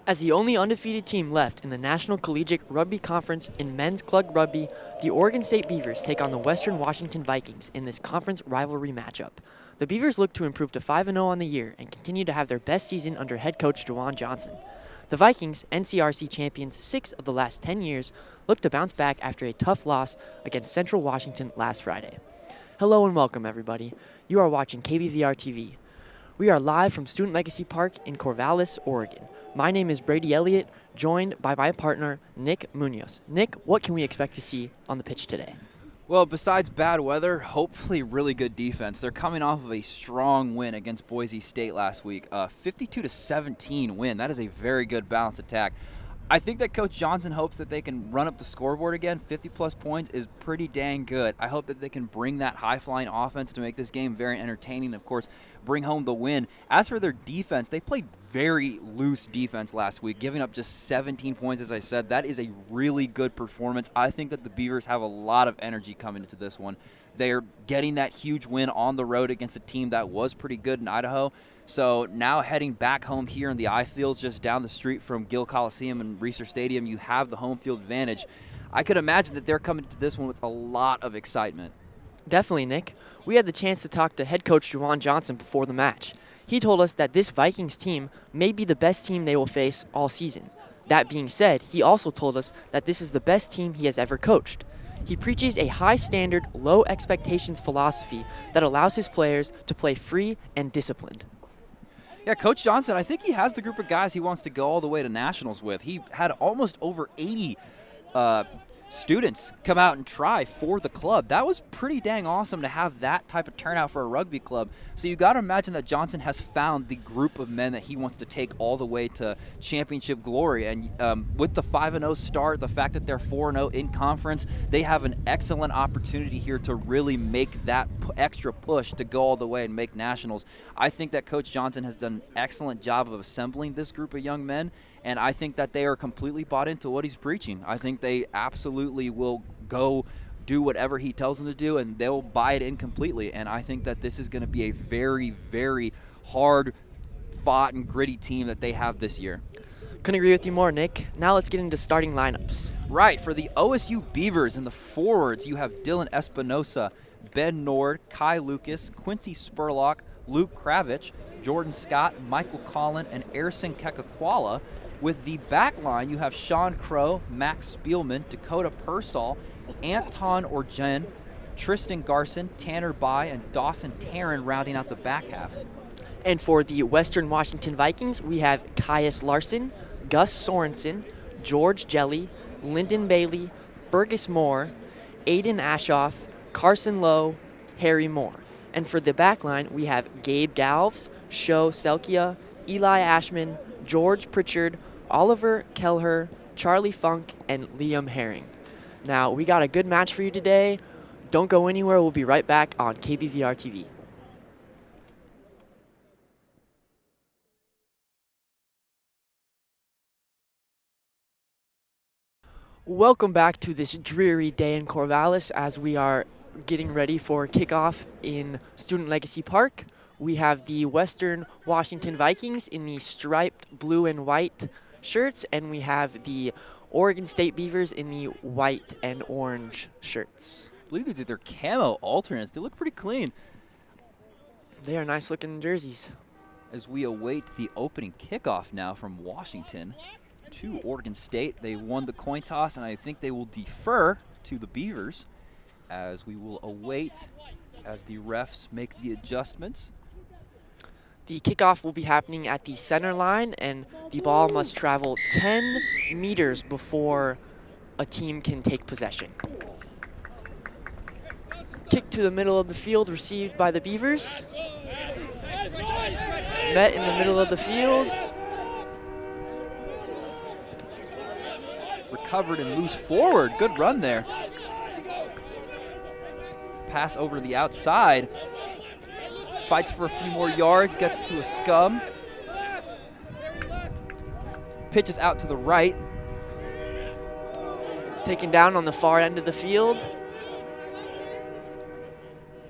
As the only undefeated team left in the National Collegiate Rugby Conference in men's club rugby, the Oregon State Beavers take on the Western Washington Vikings in this conference rivalry matchup. The Beavers look to improve to 5-0 on the year and continue to have their best season under head coach Truong Johnson. The Vikings, NCRC champions 6 of the last 10 years, look to bounce back after a tough loss against Central Washington last Friday. Hello and welcome, everybody. You are watching KBVR TV. We are live from Student Legacy Park in Corvallis, Oregon. My name is Brady Elliott, joined by my partner, Nick Munoz. Nick, what can we expect to see on the pitch today? Well, besides bad weather, hopefully really good defense. They're coming off of a strong win against Boise State last week, 52-17 win. That is a very good balanced attack. I think that Coach Johnson hopes that they can run up the scoreboard again. 50-plus points is pretty dang good. I hope that they can bring that high-flying offense to make this game very entertaining, of course, bring home the win. As for their defense, they played very loose defense last week, giving up just 17 points, as I said. That is a really good performance. I think that the Beavers have a lot of energy coming into this one. They're getting that huge win on the road against a team that was pretty good in Idaho. So now heading back home here in the I-Fields just down the street from Gill Coliseum and Reser Stadium, you have the home field advantage. I could imagine that they're coming to this one with a lot of excitement. Definitely, Nick. We had the chance to talk to head coach Truong Johnson before the match. He told us that this Vikings team may be the best team they will face all season. That being said, he also told us that this is the best team he has ever coached. He preaches a high-standard, low-expectations philosophy that allows his players to play free and disciplined. Yeah, Coach Johnson, I think he has the group of guys he wants to go all the way to nationals with. He had almost over 80 students come out and try for the club. That was pretty dang awesome to have that type of turnout for a rugby club. So you got to imagine that Johnson has found the group of men that he wants to take all the way to championship glory. And with the 5-0 start, the fact that they're 4-0 in conference, they have an excellent opportunity here to really make that extra push to go all the way and make nationals. I think that Coach Johnson has done an excellent job of assembling this group of young men. And I think that they are completely bought into what he's preaching. I think they absolutely will go do whatever he tells them to do, and they'll buy it in completely. And I think that this is going to be a very, very hard-fought and gritty team that they have this year. Couldn't agree with you more, Nick. Now let's get into starting lineups. Right, for the OSU Beavers in the forwards, you have Dylan Espinosa, Ben Nord, Kai Lucas, Quincy Spurlock, Luke Kravich, Jordan Scott, Michael Collin, and Erison Kekakwala. With the back line, you have Sean Crow, Max Spielman, Dakota Pearsall, Anton Orgen, Tristan Garson, Tanner Bai, and Dawson Taryn rounding out the back half. And for the Western Washington Vikings, we have Caius Larson, Gus Sorensen, George Jelly, Lyndon Bailey, Fergus Moore, Aiden Ashoff, Carson Lowe, Harry Moore. And for the back line, we have Gabe Galves, Sho Selkia, Eli Ashman, George Pritchard, Oliver Kelher, Charlie Funk, and Liam Herring. Now, we got a good match for you today. Don't go anywhere. We'll be right back on KBVR TV. Welcome back to this dreary day in Corvallis as we are getting ready for kickoff in Student Legacy Park. We have the Western Washington Vikings in the striped blue and white shirts, and we have the Oregon State Beavers in the white and orange shirts. I believe these are their camo alternates. They look pretty clean. They are nice looking jerseys. As we await the opening kickoff now from Washington to Oregon State. They won the coin toss, and I think they will defer to the Beavers as we will await as the refs make the adjustments. The kickoff will be happening at the center line, and the ball must travel 10 meters before a team can take possession. Kick to the middle of the field received by the Beavers. Met in the middle of the field. Recovered and moves forward. Good run there. Pass over to the outside. Fights for a few more yards, gets to a scum. Pitches out to the right. Taken down on the far end of the field.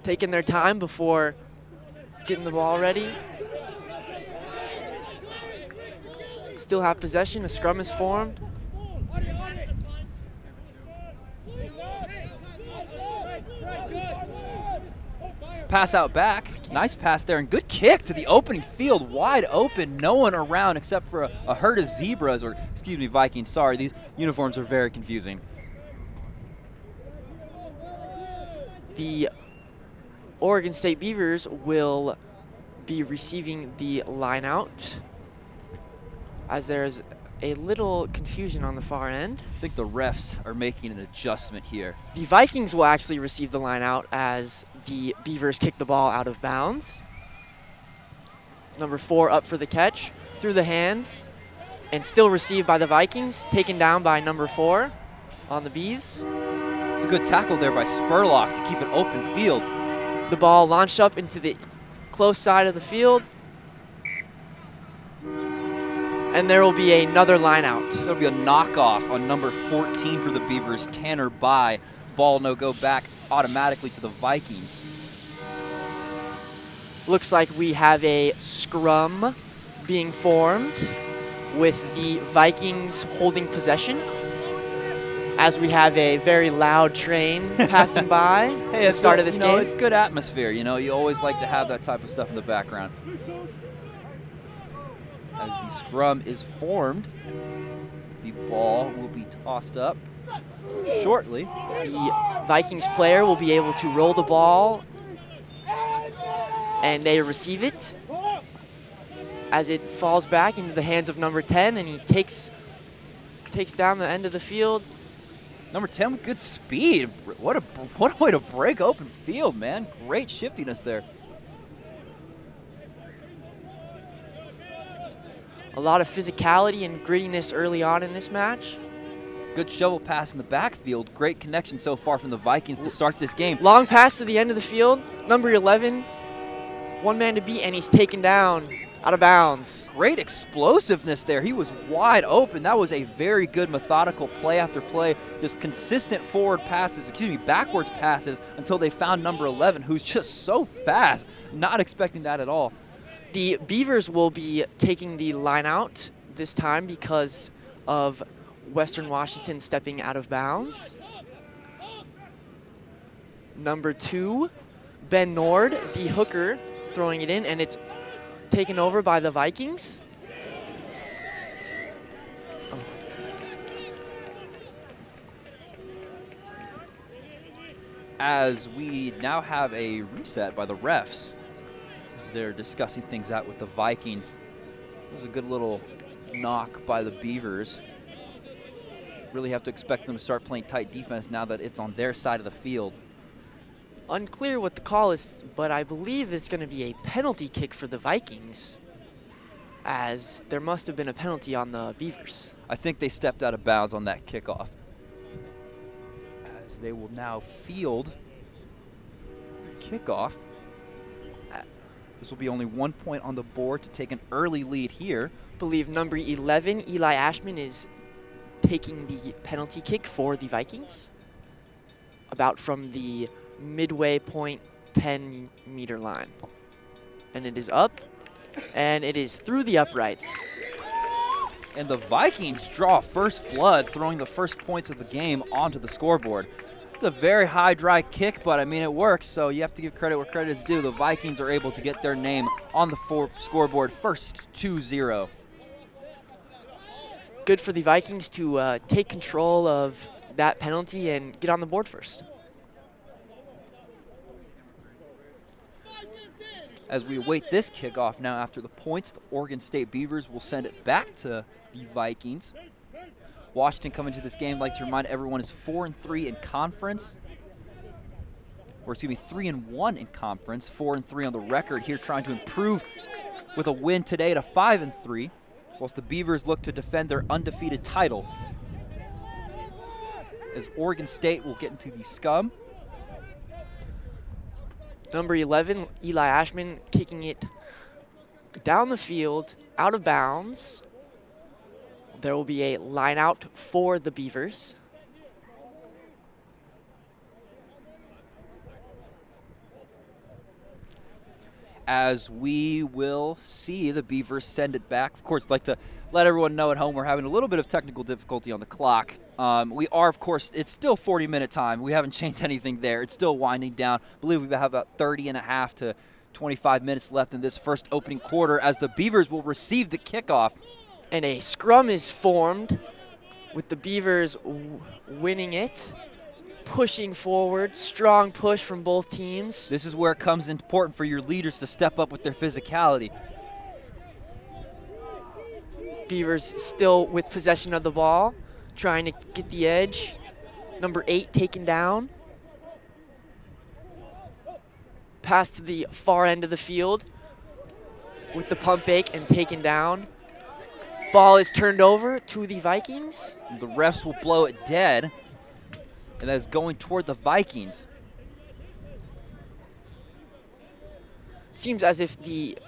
Taking their time before getting the ball ready. still have possession. A scrum is formed. Pass out back. Nice pass there, and good kick to the opening field. Wide open, no one around except for a herd of zebras, or excuse me, Vikings. Sorry, these uniforms are very confusing. The Oregon State Beavers will be receiving the line out, as there's a little confusion on the far end. I think the refs are making an adjustment here. The Vikings will actually receive the line out as the Beavers kick the ball out of bounds. Number 4 up for the catch, through the hands, and still received by the Vikings, taken down by number 4 on the Beavs. It's a good tackle there by Spurlock to keep an open field. The ball launched up into the close side of the field. And there will be another line out. There'll be a knockoff on number 14 for the Beavers, Tanner By. Ball no go back automatically to the Vikings. Looks like we have a scrum being formed with the Vikings holding possession, as we have a very loud train passing by at the start of this game. It's good atmosphere. You know, you always like to have that type of stuff in the background. As the scrum is formed, the ball will be tossed up shortly. The Vikings player will be able to roll the ball, and they receive it as it falls back into the hands of number 10, and he takes down the end of the field. Number 10 with good speed. What a way to break open field, man. Great shiftiness there. A lot of physicality and grittiness early on in this match. Good shovel pass in the backfield. Great connection so far from the Vikings to start this game. Long pass to the end of the field. Number 11, one man to beat, and he's taken down out of bounds. Great explosiveness there. He was wide open. That was a very good methodical play after play. Just consistent backwards passes until they found number 11, who's just so fast. Not expecting that at all. The Beavers will be taking the line out this time because of Western Washington stepping out of bounds. Number 2, Ben Nord, the hooker, throwing it in, and it's taken over by the Vikings. As we now have a reset by the refs. They're discussing things out with the Vikings. It was a good little knock by the Beavers. Really have to expect them to start playing tight defense now that it's on their side of the field. Unclear what the call is, but I believe it's going to be a penalty kick for the Vikings, as there must have been a penalty on the Beavers. I think they stepped out of bounds on that kickoff. As they will now field the kickoff. This will be only 1 point on the board to take an early lead here. I believe number 11, Eli Ashman, is taking the penalty kick for the Vikings, about from the midway point 10-meter line. And it is up, and it is through the uprights. And the Vikings draw first blood, throwing the first points of the game onto the scoreboard. It's a very high, dry kick, but I mean, it works, so you have to give credit where credit is due. The Vikings are able to get their name on the scoreboard first, 2-0. Good for the Vikings to take control of that penalty and get on the board first. As we await this kickoff now after the points, the Oregon State Beavers will send it back to the Vikings. Washington coming to this game, I'd like to remind everyone, is 4-3 in conference. Or excuse me, 3-1 in conference, 4-3 on the record here, trying to improve with a win today to 5-3, whilst the Beavers look to defend their undefeated title. As Oregon State will get into the scum. Number 11, Eli Ashman, kicking it down the field, out of bounds. There will be a line out for the Beavers. as we will see the Beavers send it back. Of course, I'd like to let everyone know at home we're having a little bit of technical difficulty on the clock. We are, of course, it's still 40-minute time. We haven't changed anything there. It's still winding down. I believe we have about 30 and a half to 25 minutes left in this first opening quarter as the Beavers will receive the kickoff. And a scrum is formed with the Beavers winning it, pushing forward, strong push from both teams. This is where it comes important for your leaders to step up with their physicality. Beavers still with possession of the ball, trying to get the edge. Number 8 taken down. Pass to the far end of the field with the pump fake and taken down. Ball is turned over to the Vikings. The refs will blow it dead, and that is going toward the Vikings. It seems as if the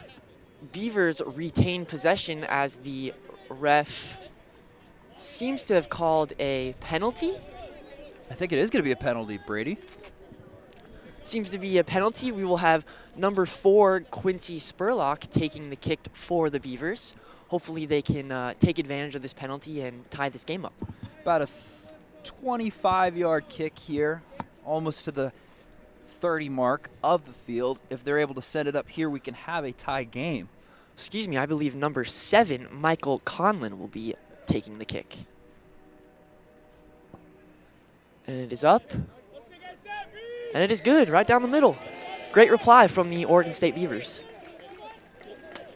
Beavers retain possession as the ref seems to have called a penalty. I think it is going to be a penalty, Brady. Seems to be a penalty. We will have number 4, Quincy Spurlock, taking the kick for the Beavers. Hopefully they can take advantage of this penalty and tie this game up. About a 25-yard kick here, almost to the 30 mark of the field. If they're able to send it up here, we can have a tie game. Excuse me, I believe number 7, Michael Conlon, will be taking the kick. And it is up. And it is good, right down the middle. Great reply from the Oregon State Beavers.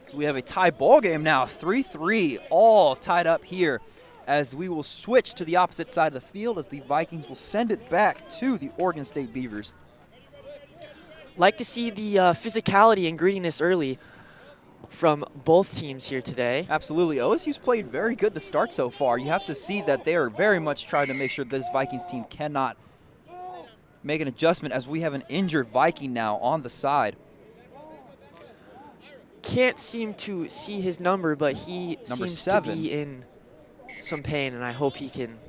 So we have a tie ball game now, 3-3, all tied up here as we will switch to the opposite side of the field as the Vikings will send it back to the Oregon State Beavers. Like to see the physicality and grittiness early from both teams here today. Absolutely. OSU's played very good to start so far. You have to see that they are very much trying to make sure this Vikings team cannot make an adjustment as we have an injured Viking now on the side. Can't seem to see his number, but he seems 7. to be in some pain, and I hope he can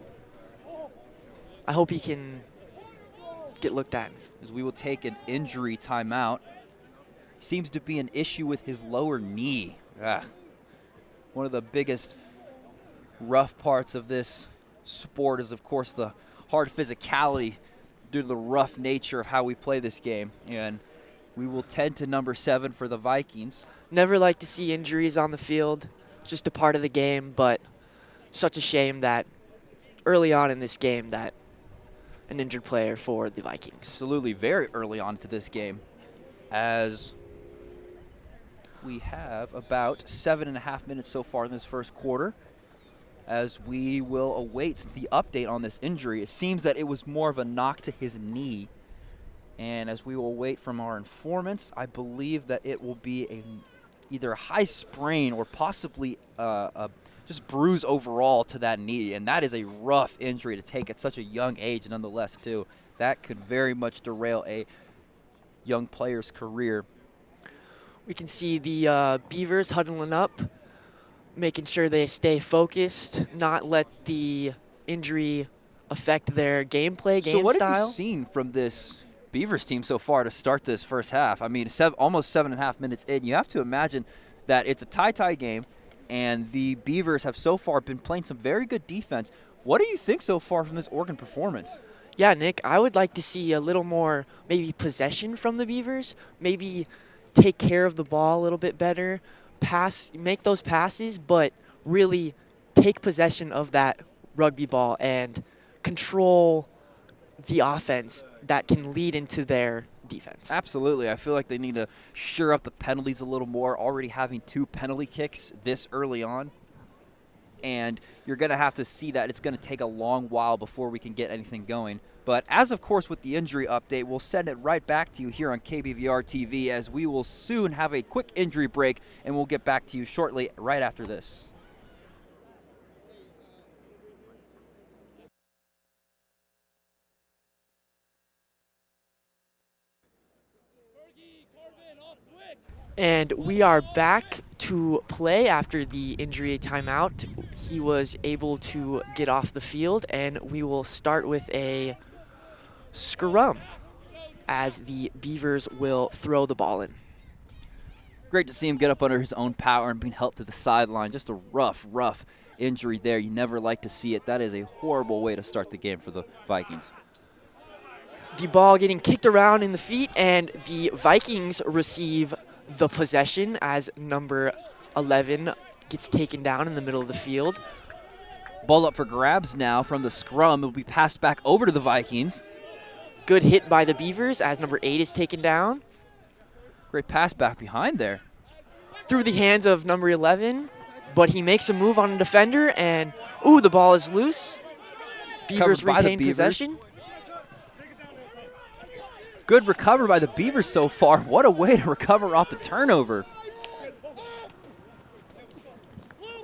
get looked at. As we will take an injury timeout. Seems to be an issue with his lower knee. One of the biggest rough parts of this sport is, of course, the hard physicality due to the rough nature of how we play this game. And we will tend to number 7 for the Vikings. Never like to see injuries on the field. It's just a part of the game, but such a shame that early on in this game that an injured player for the Vikings. Absolutely, very early on to this game, as we have about 7.5 minutes so far in this first quarter, as we will await the update on this injury. It seems that it was more of a knock to his knee, and as we will wait from our informants, I believe that it will be either a high sprain or possibly just bruise overall to that knee, and that is a rough injury to take at such a young age nonetheless too. That could very much derail a young player's career. We can see the Beavers huddling up, making sure they stay focused, not let the injury affect their gameplay, game style. So what style. have you seen from this Beavers team so far to start this first half? I mean, almost 7.5 minutes in. You have to imagine that it's a tie game, and the Beavers have so far been playing some very good defense. What do you think so far from this Oregon performance? Yeah, Nick, I would like to see a little more maybe possession from the Beavers, maybe take care of the ball a little bit better, make those passes, but really take possession of that rugby ball and control the offense that can lead into their defense. Absolutely. I feel like they need to shore up the penalties a little more, already having 2 penalty kicks this early on. And you're going to have to see that it's going to take a long while before we can get anything going. But as, of course, with the injury update, we'll send it right back to you here on KBVR TV, as we will soon have a quick injury break, and we'll get back to you shortly right after this. And we are back to play after the injury timeout. He was able to get off the field, and we will start with a scrum as the Beavers will throw the ball in. Great to see him get up under his own power and being helped to the sideline. Just a rough injury there. You never like to see it. That is a horrible way to start the game for the Vikings. The ball getting kicked around in the feet, and the Vikings receive the possession as number 11 gets taken down in the middle of the field. Ball up for grabs now from the scrum. It will be passed back over to the Vikings. Good hit by the Beavers as number 8 is taken down. Great pass back behind there. Through the hands of number 11, but he makes a move on a defender, and ooh, the ball is loose. Beavers retain possession. Good recover by the Beavers so far. What a way to recover off the turnover.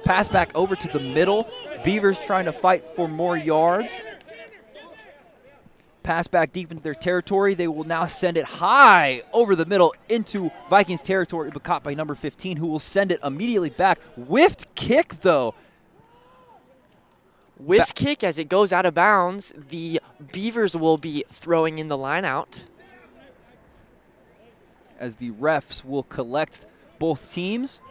Pass back over to the middle. Beavers trying to fight for more yards. Pass back deep into their territory. They will now send it high over the middle into Vikings territory, but caught by number 15, who will send it immediately back. Whiffed kick, though. Whiffed kick as it goes out of bounds. The Beavers will be throwing in the line out. As the refs will collect both teams.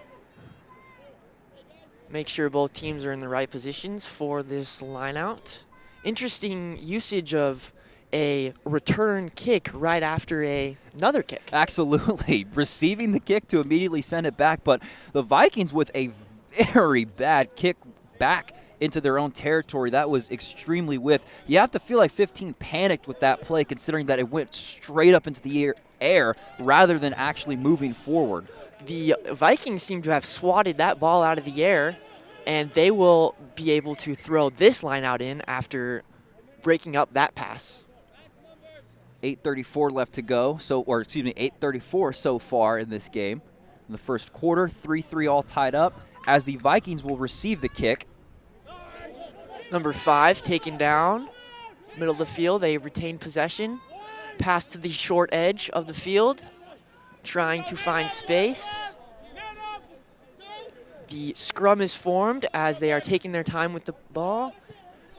Make sure both teams are in the right positions for this line out. Interesting usage of a return kick right after another kick. Absolutely. Receiving the kick to immediately send it back, but the Vikings with a very bad kick back into their own territory. That was extremely whiffed. You have to feel like 15 panicked with that play, considering that it went straight up into the air rather than actually moving forward. The Vikings seem to have swatted that ball out of the air, and they will be able to throw this line out in after breaking up that pass. 8:34 left to go, 8:34 so far in this game. In the first quarter, 3-3 all tied up as the Vikings will receive the kick. Number 5 taken down, middle of the field. They retain possession. Pass to the short edge of the field, trying to find space. The scrum is formed as they are taking their time with the ball,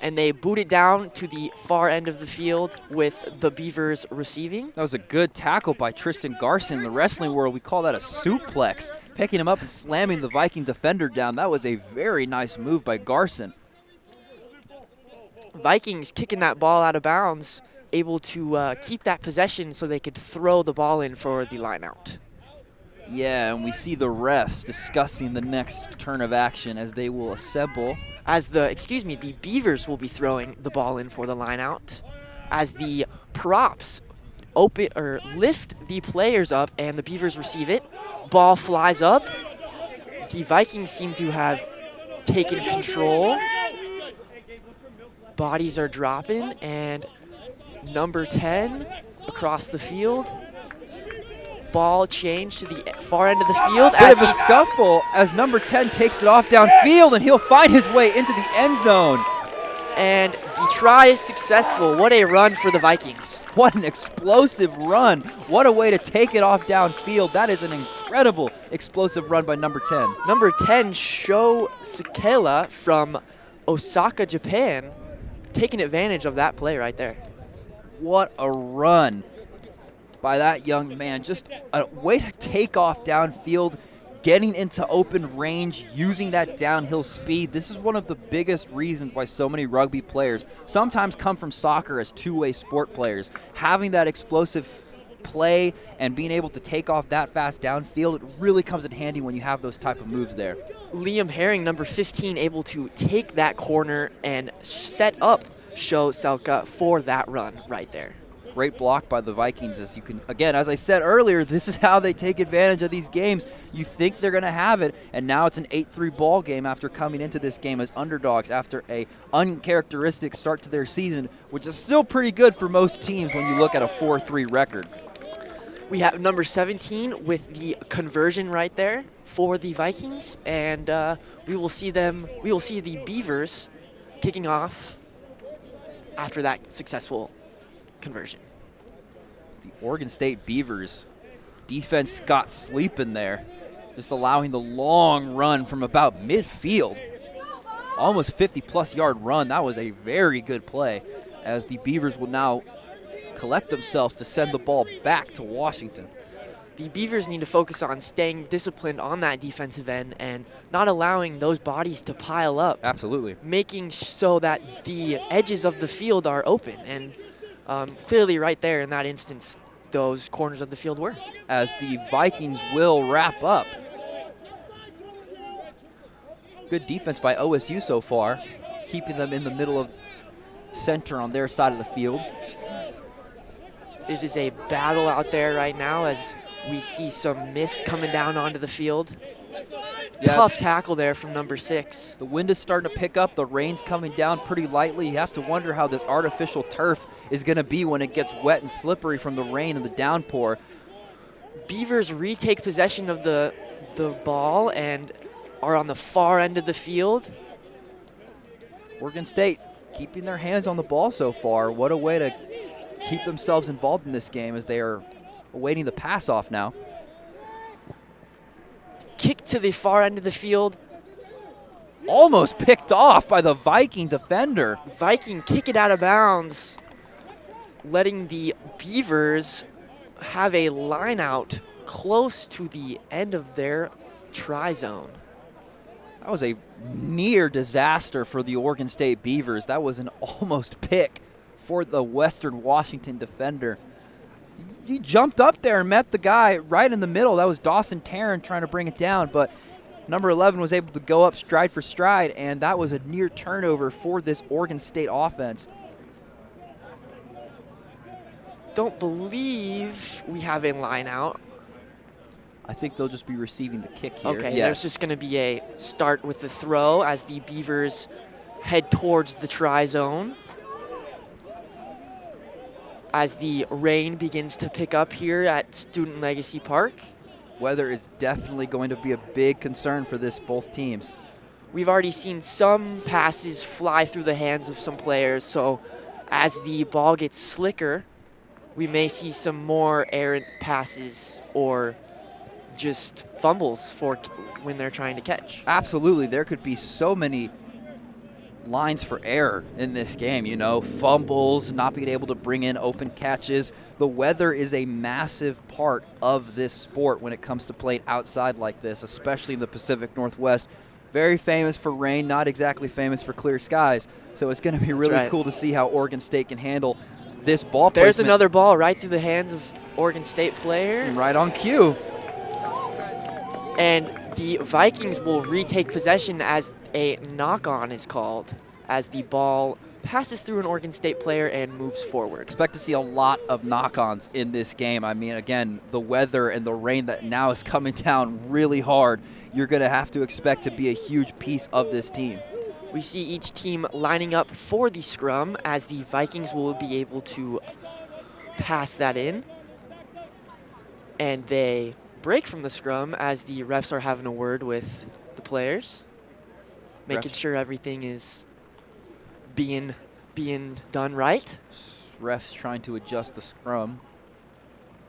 and they boot it down to the far end of the field with the Beavers receiving. That was a good tackle by Tristan Garson. In the wrestling world, we call that a suplex. Picking him up and slamming the Viking defender down. That was a very nice move by Garson. Vikings kicking that ball out of bounds, able to keep that possession so they could throw the ball in for the line out. Yeah, and we see the refs discussing the next turn of action as they will assemble. The Beavers will be throwing the ball in for the line out as the props lift the players up and the Beavers receive it. Ball flies up. The Vikings seem to have taken control. Bodies are dropping, and number 10 across the field. Ball change to the far end of the field. Bit of a scuffle as number 10 takes it off downfield, and he'll find his way into the end zone. And the try is successful. What a run for the Vikings. What an explosive run. What a way to take it off downfield. That is an incredible explosive run by number 10. Number 10, Sho Sakela from Osaka, Japan, taking advantage of that play right there. What a run by that young man. Just a way to take off downfield, getting into open range, using that downhill speed. This is one of the biggest reasons why so many rugby players sometimes come from soccer as two-way sport players. Having that explosive play and being able to take off that fast downfield, it really comes in handy when you have those type of moves there. Liam Herring, number 15, able to take that corner and set up Sho Selka for that run right there. Great block by the Vikings. As you can, again, as I said earlier, this is how they take advantage of these games. You think they're going to have it, and now it's an 8-3 ball game after coming into this game as underdogs after a uncharacteristic start to their season, which is still pretty good for most teams when you look at a 4-3 record. We have number 17 with the conversion right there for the Vikings, and we will see the Beavers kicking off after that successful conversion. The Oregon State Beavers defense got sleeping there, just allowing the long run from about midfield. Almost 50-plus yard run. That was a very good play as the Beavers will now collect themselves to send the ball back to Washington. the Beavers need to focus on staying disciplined on that defensive end and not allowing those bodies to pile up. Absolutely. Making so that the edges of the field are open. And clearly right there in that instance, those corners of the field were. As the Vikings will wrap up. Good defense by OSU so far, keeping them in the middle of center on their side of the field. It is a battle out there right now as we see some mist coming down onto the field. Yeah. Tough tackle there from number 6. The wind is starting to pick up. The rain's coming down pretty lightly. You have to wonder how this artificial turf is going to be when it gets wet and slippery from the rain and the downpour. Beavers retake possession of the ball and are on the far end of the field. Oregon State keeping their hands on the ball so far. What a way to keep themselves involved in this game as they are awaiting the pass off now. Kick to the far end of the field. Almost picked off by the Viking defender. Viking kick it out of bounds, letting the Beavers have a line out close to the end of their try zone. That was a near disaster for the Oregon State Beavers. That was an almost pick for the Western Washington defender. He jumped up there and met the guy right in the middle. That was Dawson Tarrant trying to bring it down, but number 11 was able to go up stride for stride, and that was a near turnover for this Oregon State offense. Don't believe we have a line out. I think they'll just be receiving the kick here. Okay, yes. There's just going to be a start with the throw as the Beavers head towards the try zone. As the rain begins to pick up here at Student Legacy Park. Weather is definitely going to be a big concern for both teams. We've already seen some passes fly through the hands of some players, so as the ball gets slicker, we may see some more errant passes or just fumbles for when they're trying to catch. Absolutely. There could be so many lines for error in this game, you know, fumbles, not being able to bring in open catches. The weather is a massive part of this sport when it comes to playing outside like this, especially in the Pacific Northwest. Very famous for rain, not exactly famous for clear skies. So it's going to be really cool to see how Oregon State can handle this ball placement. There's another ball right through the hands of Oregon State player. And right on cue. And the Vikings will retake possession as a knock-on is called, as the ball passes through an Oregon State player and moves forward. Expect to see a lot of knock-ons in this game. I mean, again, the weather and the rain that now is coming down really hard, you're going to have to expect to be a huge piece of this team. We see each team lining up for the scrum as the Vikings will be able to pass that in. And they break from the scrum as the refs are having a word with the players, making sure everything is being done right. Refs trying to adjust the scrum,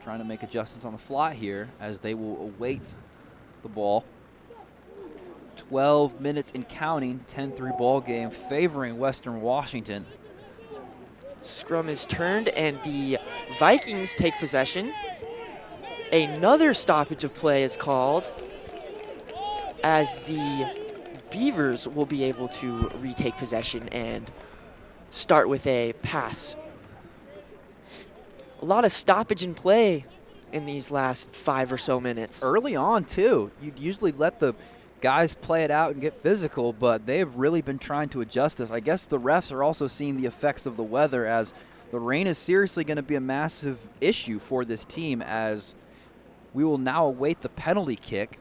trying to make adjustments on the fly here as they will await the ball. 12 minutes and counting, 10-3 ball game favoring Western Washington. Scrum is turned and the Vikings take possession. Another stoppage of play is called as the Beavers will be able to retake possession and start with a pass. A lot of stoppage in play in these last 5 or so minutes. Early on, too. You'd usually let the guys play it out and get physical, but they have really been trying to adjust this. I guess the refs are also seeing the effects of the weather, as the rain is seriously going to be a massive issue for this team, as we will now await the penalty kick.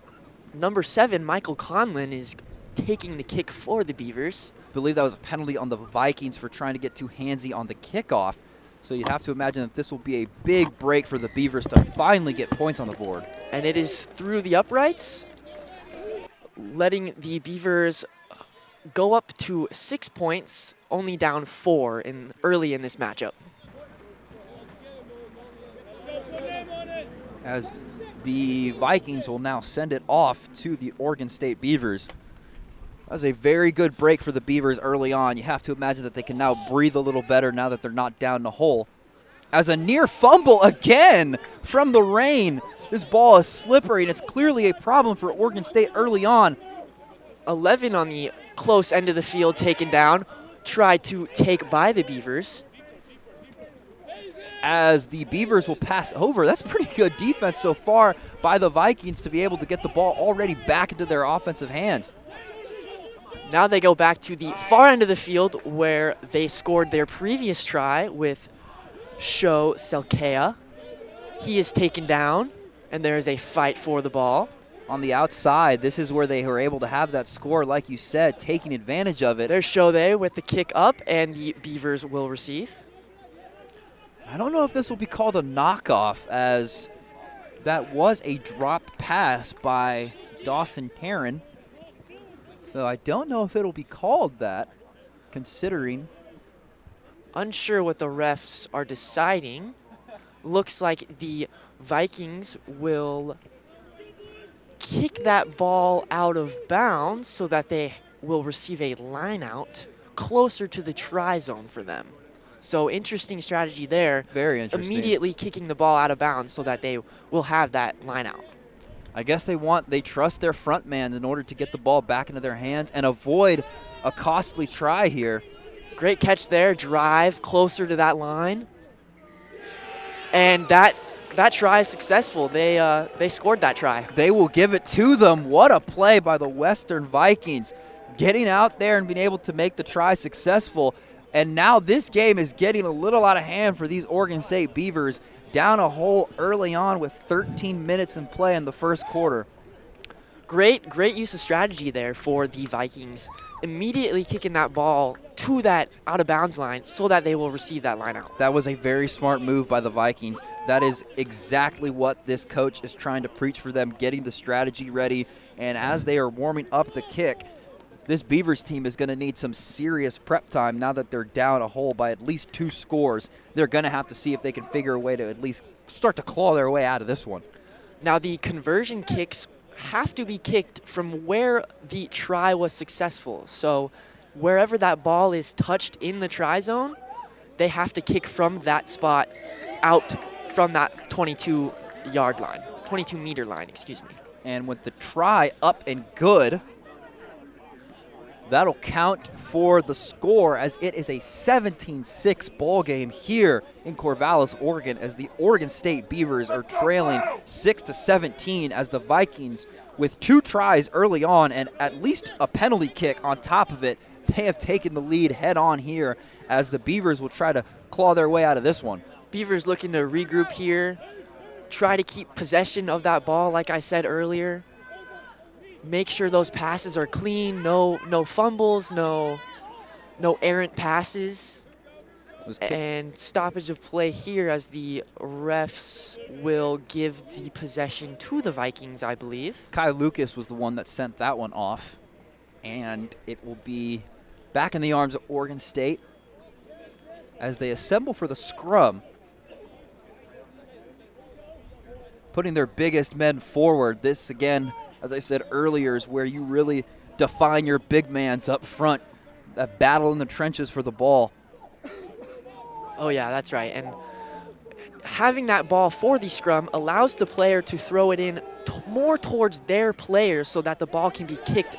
Number 7, Michael Conlon, is taking the kick for the Beavers. I believe that was a penalty on the Vikings for trying to get too handsy on the kickoff. So you'd have to imagine that this will be a big break for the Beavers to finally get points on the board. And it is through the uprights, letting the Beavers go up to 6 points, only down 4 early in this matchup. As the Vikings will now send it off to the Oregon State Beavers. That was a very good break for the Beavers early on. You have to imagine that they can now breathe a little better now that they're not down the hole. As a near fumble again from the rain, This ball is slippery, and it's clearly a problem for Oregon State early on. 11 on the close end of the field taken down. Tried to take by the Beavers. As the Beavers will pass over. That's pretty good defense so far by the Vikings to be able to get the ball already back into their offensive hands. Now they go back to the far end of the field where they scored their previous try with Sho Selkea. He is taken down, and there is a fight for the ball. On the outside, this is where they were able to have that score, like you said, taking advantage of it. There's Shode with the kick up, and the Beavers will receive. I don't know if this will be called a knockoff, as that was a drop pass by Dawson Heron. So I don't know if it'll be called that, considering. Unsure what the refs are deciding. Looks like the Vikings will kick that ball out of bounds so that they will receive a line out closer to the try zone for them. So interesting strategy there. Very interesting. Immediately kicking the ball out of bounds so that they will have that line out. I guess they trust their front man in order to get the ball back into their hands and avoid a costly try here. Great catch there, drive closer to that line. And that try is successful. They scored that try. They will give it to them. What a play by the Western Vikings. Getting out there and being able to make the try successful. And now this game is getting a little out of hand for these Oregon State Beavers. Down a hole early on with 13 minutes in play in the first quarter. Great use of strategy there for the Vikings. Immediately kicking that ball to that out-of-bounds line so that they will receive that line out. That was a very smart move by the Vikings. That is exactly what this coach is trying to preach for them, getting the strategy ready. And as they are warming up the kick, this Beavers team is going to need some serious prep time now that they're down a hole by at least 2 scores. They're going to have to see if they can figure a way to at least start to claw their way out of this one. Now the conversion kicks have to be kicked from where the try was successful. So wherever that ball is touched in the try zone, they have to kick from that spot out from that 22-yard line, 22-meter line, excuse me. And with the try up and good, that'll count for the score, as it is a 17-6 ball game here in Corvallis, Oregon, as the Oregon State Beavers are trailing 6-17 as the Vikings, with 2 tries early on and at least a penalty kick on top of it, they have taken the lead head on here as the Beavers will try to claw their way out of this one. Beavers looking to regroup here, try to keep possession of that ball, like I said earlier. Make sure those passes are clean, no fumbles, no errant passes. And stoppage of play here as the refs will give the possession to the Vikings, I believe. Kai Lucas was the one that sent that one off. And it will be back in the arms of Oregon State as they assemble for the scrum. Putting their biggest men forward. This, again, as I said earlier, is where you really define your big mans up front. That battle in the trenches for the ball. Oh, yeah, that's right. And having that ball for the scrum allows the player to throw it in more towards their players so that the ball can be kicked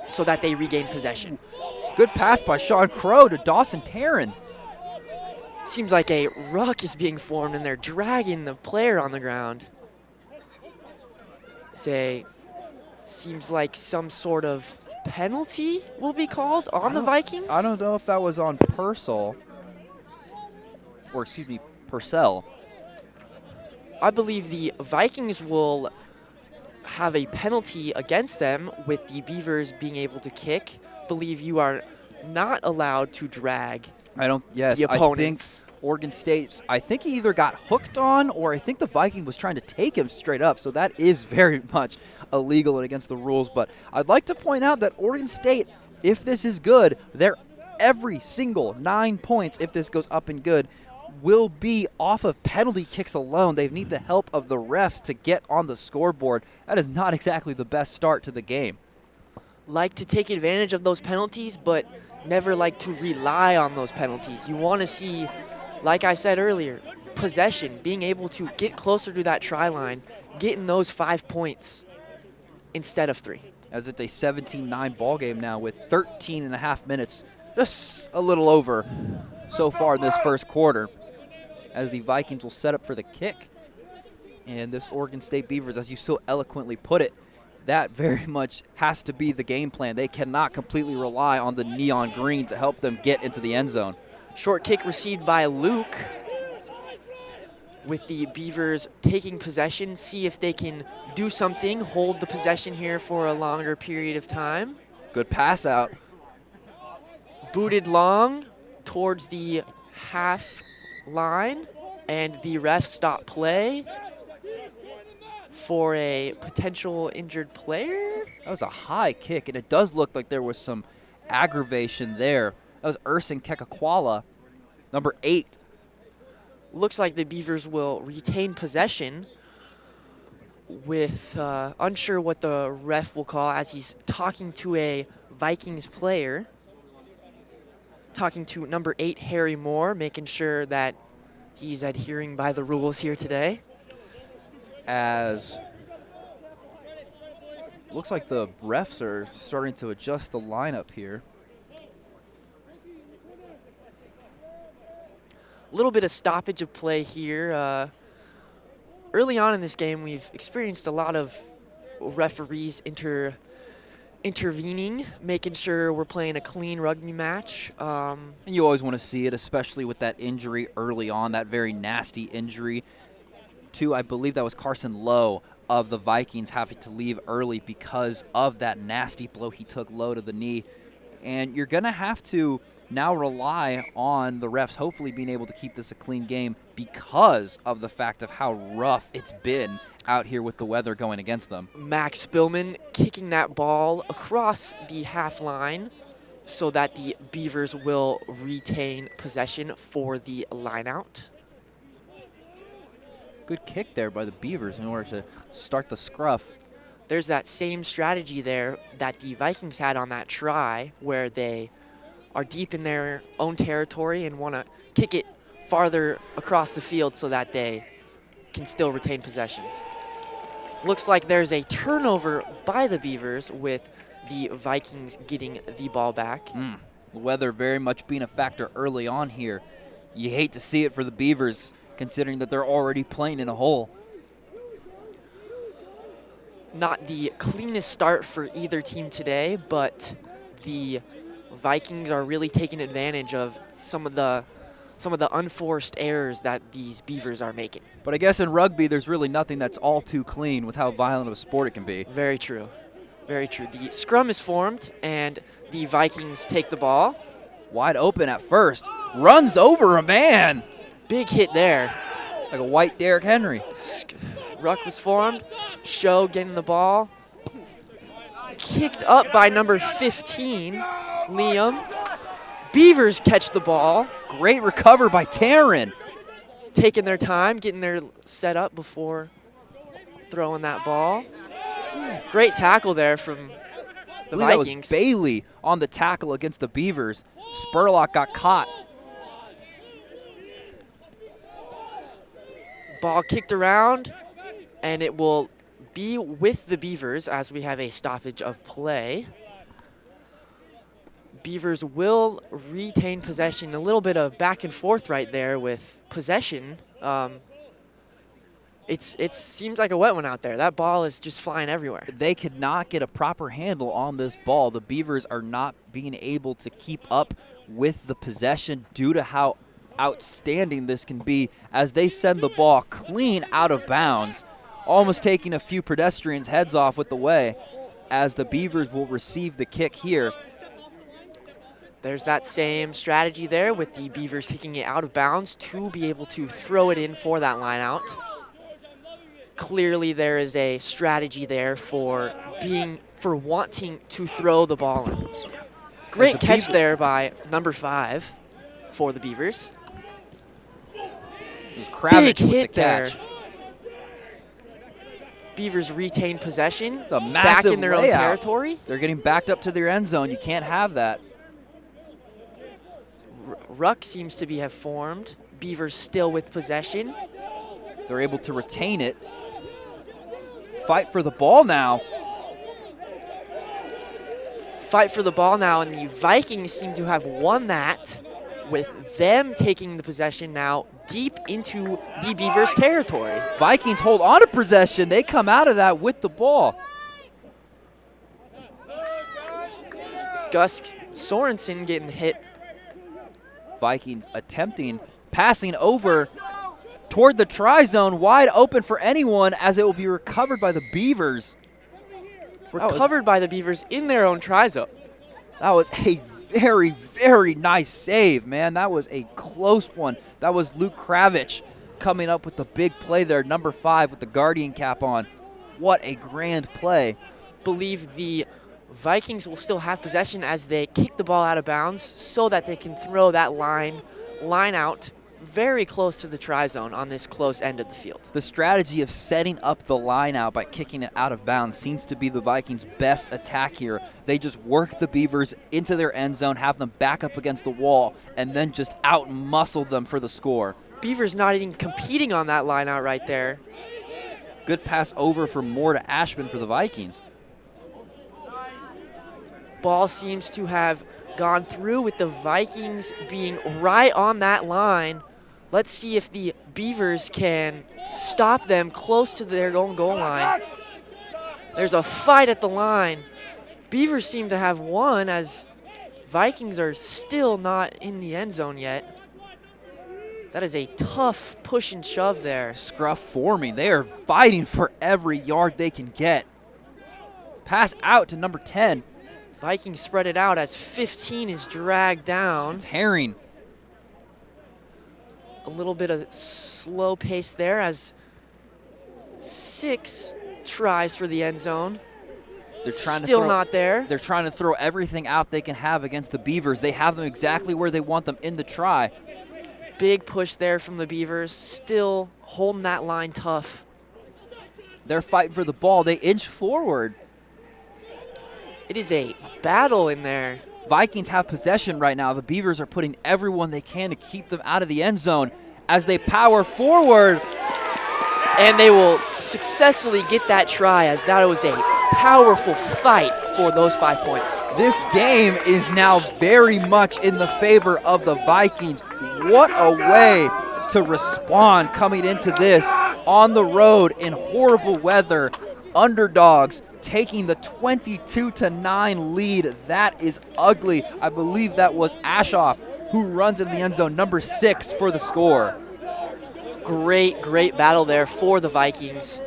so that they regain possession. Good pass by Sean Crow to Dawson Taryn. Seems like a ruck is being formed, and they're dragging the player on the ground. Seems like some sort of penalty will be called on the Vikings. I don't know if that was on Purcell. Purcell. I believe the Vikings will have a penalty against them with the Beavers being able to kick. Believe you are not allowed to drag the opponents. I think Oregon State, I think he either got hooked on or I think the Viking was trying to take him straight up. So that is very much illegal and against the rules. But I'd like to point out that Oregon State, if this is good, every single 9 points, if this goes up and good, will be off of penalty kicks alone. They need the help of the refs to get on the scoreboard. That is not exactly the best start to the game. Like to take advantage of those penalties, but never like to rely on those penalties. You want to see, like I said earlier, possession, being able to get closer to that try line, getting those 5 points instead of 3. As it's a 17-9 ball game now with 13 and a half minutes, just a little over so far in this first quarter, as the Vikings will set up for the kick. And this Oregon State Beavers, as you so eloquently put it, that very much has to be the game plan. They cannot completely rely on the neon green to help them get into the end zone. Short kick received by Luke, with the Beavers taking possession, see if they can do something, hold the possession here for a longer period of time. Good pass out. Booted long towards the half line, and the refs stop play for a potential injured player. That was a high kick, and it does look like there was some aggravation there. That was Ersin Kekakwala, number 8. Looks like the Beavers will retain possession with unsure what the ref will call as he's talking to a Vikings player. Talking to number 8, Harry Moore, making sure that he's adhering by the rules here today. As looks like the refs are starting to adjust the lineup here. A little bit of stoppage of play here. Early on in this game, we've experienced a lot of referees intervening, making sure we're playing a clean rugby match. And you always want to see it, especially with that injury early on, that very nasty injury to, I believe that was Carson Lowe of the Vikings, having to leave early because of that nasty blow he took low to the knee. And you're going to have to now rely on the refs hopefully being able to keep this a clean game because of the fact of how rough it's been out here with the weather going against them. Max Spillman kicking that ball across the half line so that the Beavers will retain possession for the line out. Good kick there by the Beavers in order to start the scruff. There's that same strategy there that the Vikings had on that try where they are deep in their own territory and want to kick it farther across the field so that they can still retain possession. Looks like there's a turnover by the Beavers with the Vikings getting the ball back. The weather very much being a factor early on here. You hate to see it for the Beavers, considering that they're already playing in a hole. Not the cleanest start for either team today, but the Vikings are really taking advantage of some of the unforced errors that these Beavers are making. But I guess in rugby, there's really nothing that's all too clean with how violent of a sport it can be. Very true. Very true. The scrum is formed, and the Vikings take the ball. Wide open at first. Runs over a man. Big hit there. Like a white Derrick Henry. Ruck was formed. Show getting the ball. Kicked up by number 15, Liam. Beavers catch the ball. Great recover by Taryn. Taking their time, getting their set up before throwing that ball. Great tackle there from the Vikings. That was Bailey on the tackle against the Beavers. Spurlock got caught. Ball kicked around, and it will be with the Beavers as we have a stoppage of play. Beavers will retain possession. A little bit of back and forth right there with possession. It seems like a wet one out there. That ball is just flying everywhere. They could not get a proper handle on this ball. The Beavers are not being able to keep up with the possession due to how outstanding this can be as they send the ball clean out of bounds, almost taking a few pedestrians' heads off with the way as the Beavers will receive the kick here. There's that same strategy there with the Beavers kicking it out of bounds to be able to throw it in for that line out. Clearly there is a strategy there for wanting to throw the ball in. Great catch there by number 5 for the Beavers. Big hit there. Beavers retain possession. It's a massive back in their own territory. They're getting backed up to their end zone. You can't have that. Ruck seems to have formed. Beavers still with possession. They're able to retain it. fight for the ball now. Fight for the ball now, and the Vikings seem to have won that with them taking the possession now deep into the Beavers' territory. Vikings hold on to possession. They come out of that with the ball. Gus Sorensen getting hit. Vikings attempting, passing over toward the try zone, wide open for anyone as it will be recovered by the Beavers. Recovered by the Beavers in their own try zone. That was a very, very nice save, man. That was a close one. That was Luke Kravich coming up with the big play there, number 5 with the Guardian cap on. What a grand play. Believe the Vikings will still have possession as they kick the ball out of bounds so that they can throw that line out very close to the try zone on this close end of the field. The strategy of setting up the line out by kicking it out of bounds seems to be the Vikings' best attack here. They just work the Beavers into their end zone, have them back up against the wall, and then just out-muscle them for the score. Beavers not even competing on that line out right there. Good pass over from Moore to Ashman for the Vikings. Ball seems to have gone through with the Vikings being right on that line. Let's see if the Beavers can stop them close to their own goal line. There's a fight at the line. Beavers seem to have won as Vikings are still not in the end zone yet. That is a tough push and shove there. Scruff forming. They are fighting for every yard they can get. Pass out to number 10. Vikings spread it out as 15 is dragged down. It's Herring. A little bit of slow pace there as 6 tries for the end zone. They're trying Still not there. They're trying to throw everything out they can have against the Beavers. They have them exactly where they want them in the try. Big push there from the Beavers. Still holding that line tough. They're fighting for the ball. They inch forward. It is a battle in there. Vikings have possession right now. The Beavers are putting everyone they can to keep them out of the end zone as they power forward. And they will successfully get that try as that was a powerful fight for those 5 points. This game is now very much in the favor of the Vikings. What a way to respond coming into this on the road in horrible weather. Underdogs taking the 22-9 lead. That is ugly. I believe that was Ashoff who runs into the end zone, number 6 for the score. Great battle there for the Vikings.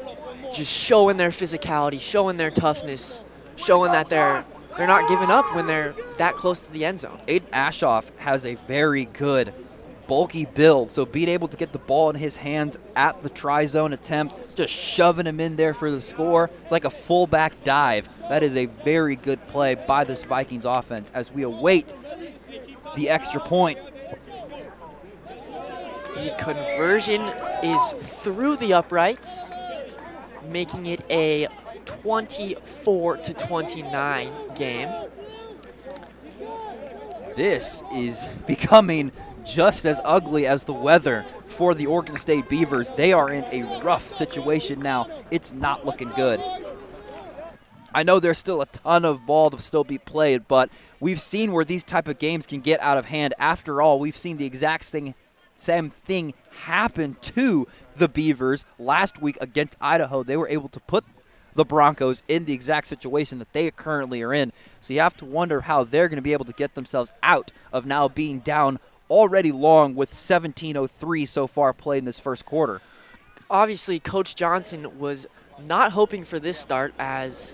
Just showing their physicality, showing their toughness, showing that they're not giving up when they're that close to the end zone. Aiden Ashoff has a very good bulky build, so being able to get the ball in his hands at the try zone attempt, just shoving him in there for the score, it's like a fullback dive. That is a very good play by this Vikings offense as we await the extra point. The conversion is through the uprights, making it a 24-29 game. This is becoming just as ugly as the weather for the Oregon State Beavers. They are in a rough situation now. It's not looking good. I know there's still a ton of ball to still be played, but we've seen where these type of games can get out of hand. After all, we've seen the exact same thing happen to the Beavers last week against Idaho. They were able to put the Broncos in the exact situation that they currently are in. So you have to wonder how they're going to be able to get themselves out of now being down already long with 17:03 so far played in this first quarter. Obviously, Coach Johnson was not hoping for this start as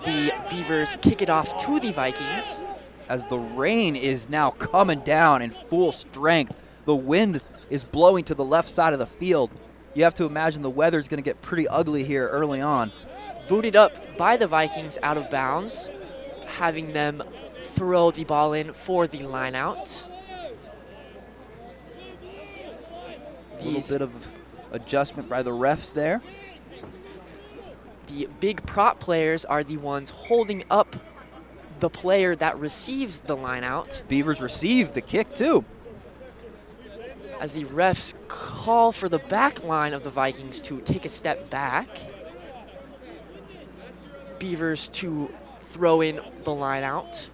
the Beavers kick it off to the Vikings. As the rain is now coming down in full strength, the wind is blowing to the left side of the field. You have to imagine the weather's going to get pretty ugly here early on. Booted up by the Vikings out of bounds, having them throw the ball in for the line out. A little bit of adjustment by the refs there. The big prop players are the ones holding up the player that receives the line out. Beavers receive the kick too. As the refs call for the back line of the Vikings to take a step back. Beavers to throw in the line out.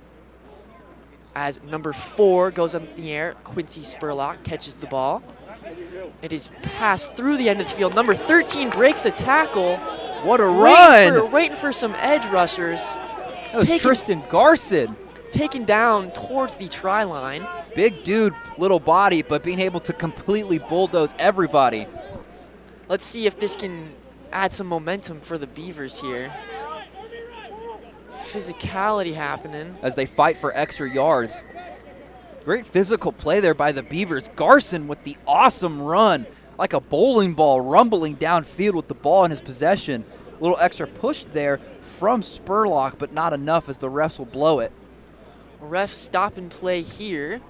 As number 4 goes up in the air, Quincy Spurlock catches the ball. It is passed through the end of the field. Number 13 breaks a tackle. What a run! Waiting for some edge rushers. That was Tristan Garson. Taken down towards the try line. Big dude, little body, but being able to completely bulldoze everybody. Let's see if this can add some momentum for the Beavers here. Physicality happening. As they fight for extra yards. Great physical play there by the Beavers. Garson with the awesome run, like a bowling ball, rumbling downfield with the ball in his possession. A little extra push there from Spurlock, but not enough as the refs will blow it. Ref stop and play here.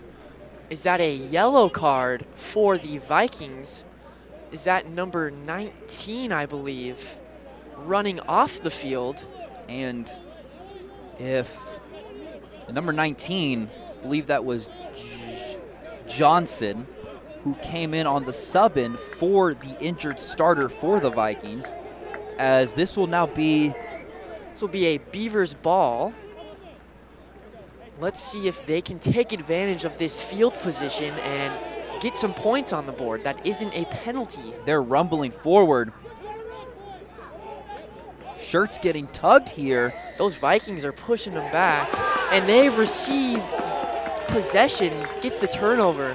Is that a yellow card for the Vikings? Is that number 19, I believe, running off the field? And if number 19, I believe that was Johnson, who came in on the sub-in for the injured starter for the Vikings, as this will now be... This will be a Beavers ball. Let's see if they can take advantage of this field position and get some points on the board. That isn't a penalty. They're rumbling forward. Shirts getting tugged here. Those Vikings are pushing them back, and they receive possession, get the turnover.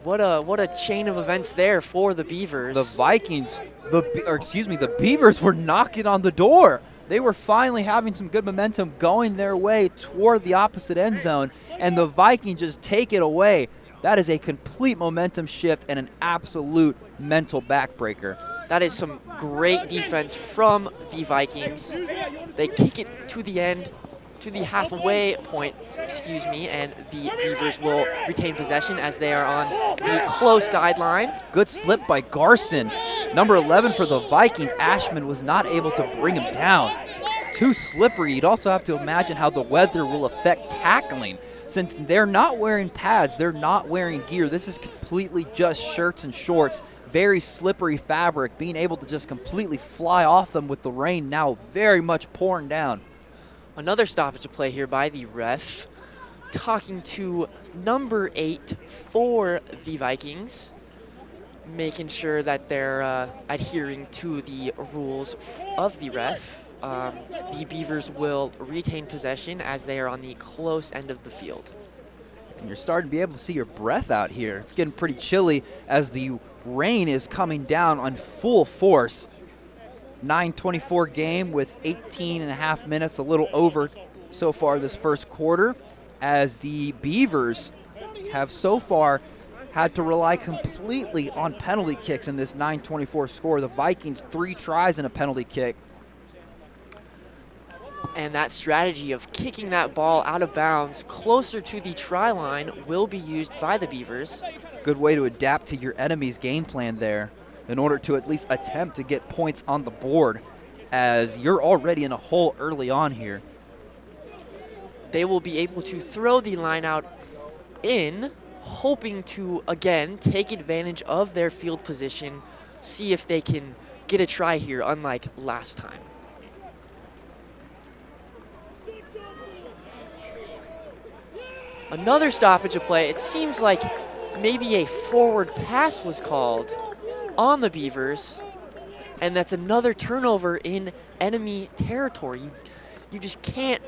What a chain of events there for the Beavers. The Vikings, the Beavers were knocking on the door. They were finally having some good momentum going their way toward the opposite end zone, and the Vikings just take it away. That is a complete momentum shift and an absolute mental backbreaker. That is some great defense from the Vikings. They kick it to the end, to the halfway point, and the Beavers will retain possession as they are on the close sideline. Good slip by Garson. Number 11 for the Vikings, Ashman, was not able to bring him down. Too slippery. You'd also have to imagine how the weather will affect tackling. Since they're not wearing pads, they're not wearing gear. This is completely just shirts and shorts. Very slippery fabric, being able to just completely fly off them with the rain now very much pouring down. Another stoppage of play here by the ref, talking to number 8 for the Vikings, making sure that they're adhering to the rules of the ref. The Beavers will retain possession as they are on the close end of the field. And you're starting to be able to see your breath out here. It's getting pretty chilly as the rain is coming down on full force. 9:24 game with 18 and a half minutes, a little over so far this first quarter, as the Beavers have so far had to rely completely on penalty kicks in this 9:24 score. The Vikings 3 tries and a penalty kick. And that strategy of kicking that ball out of bounds closer to the try line will be used by the Beavers. Good way to adapt to your enemy's game plan there in order to at least attempt to get points on the board, as you're already in a hole early on here. They will be able to throw the line out in, hoping to, again, take advantage of their field position, see if they can get a try here, unlike last time. Another stoppage of play. It seems like maybe a forward pass was called on the Beavers, and that's another turnover in enemy territory. You just can't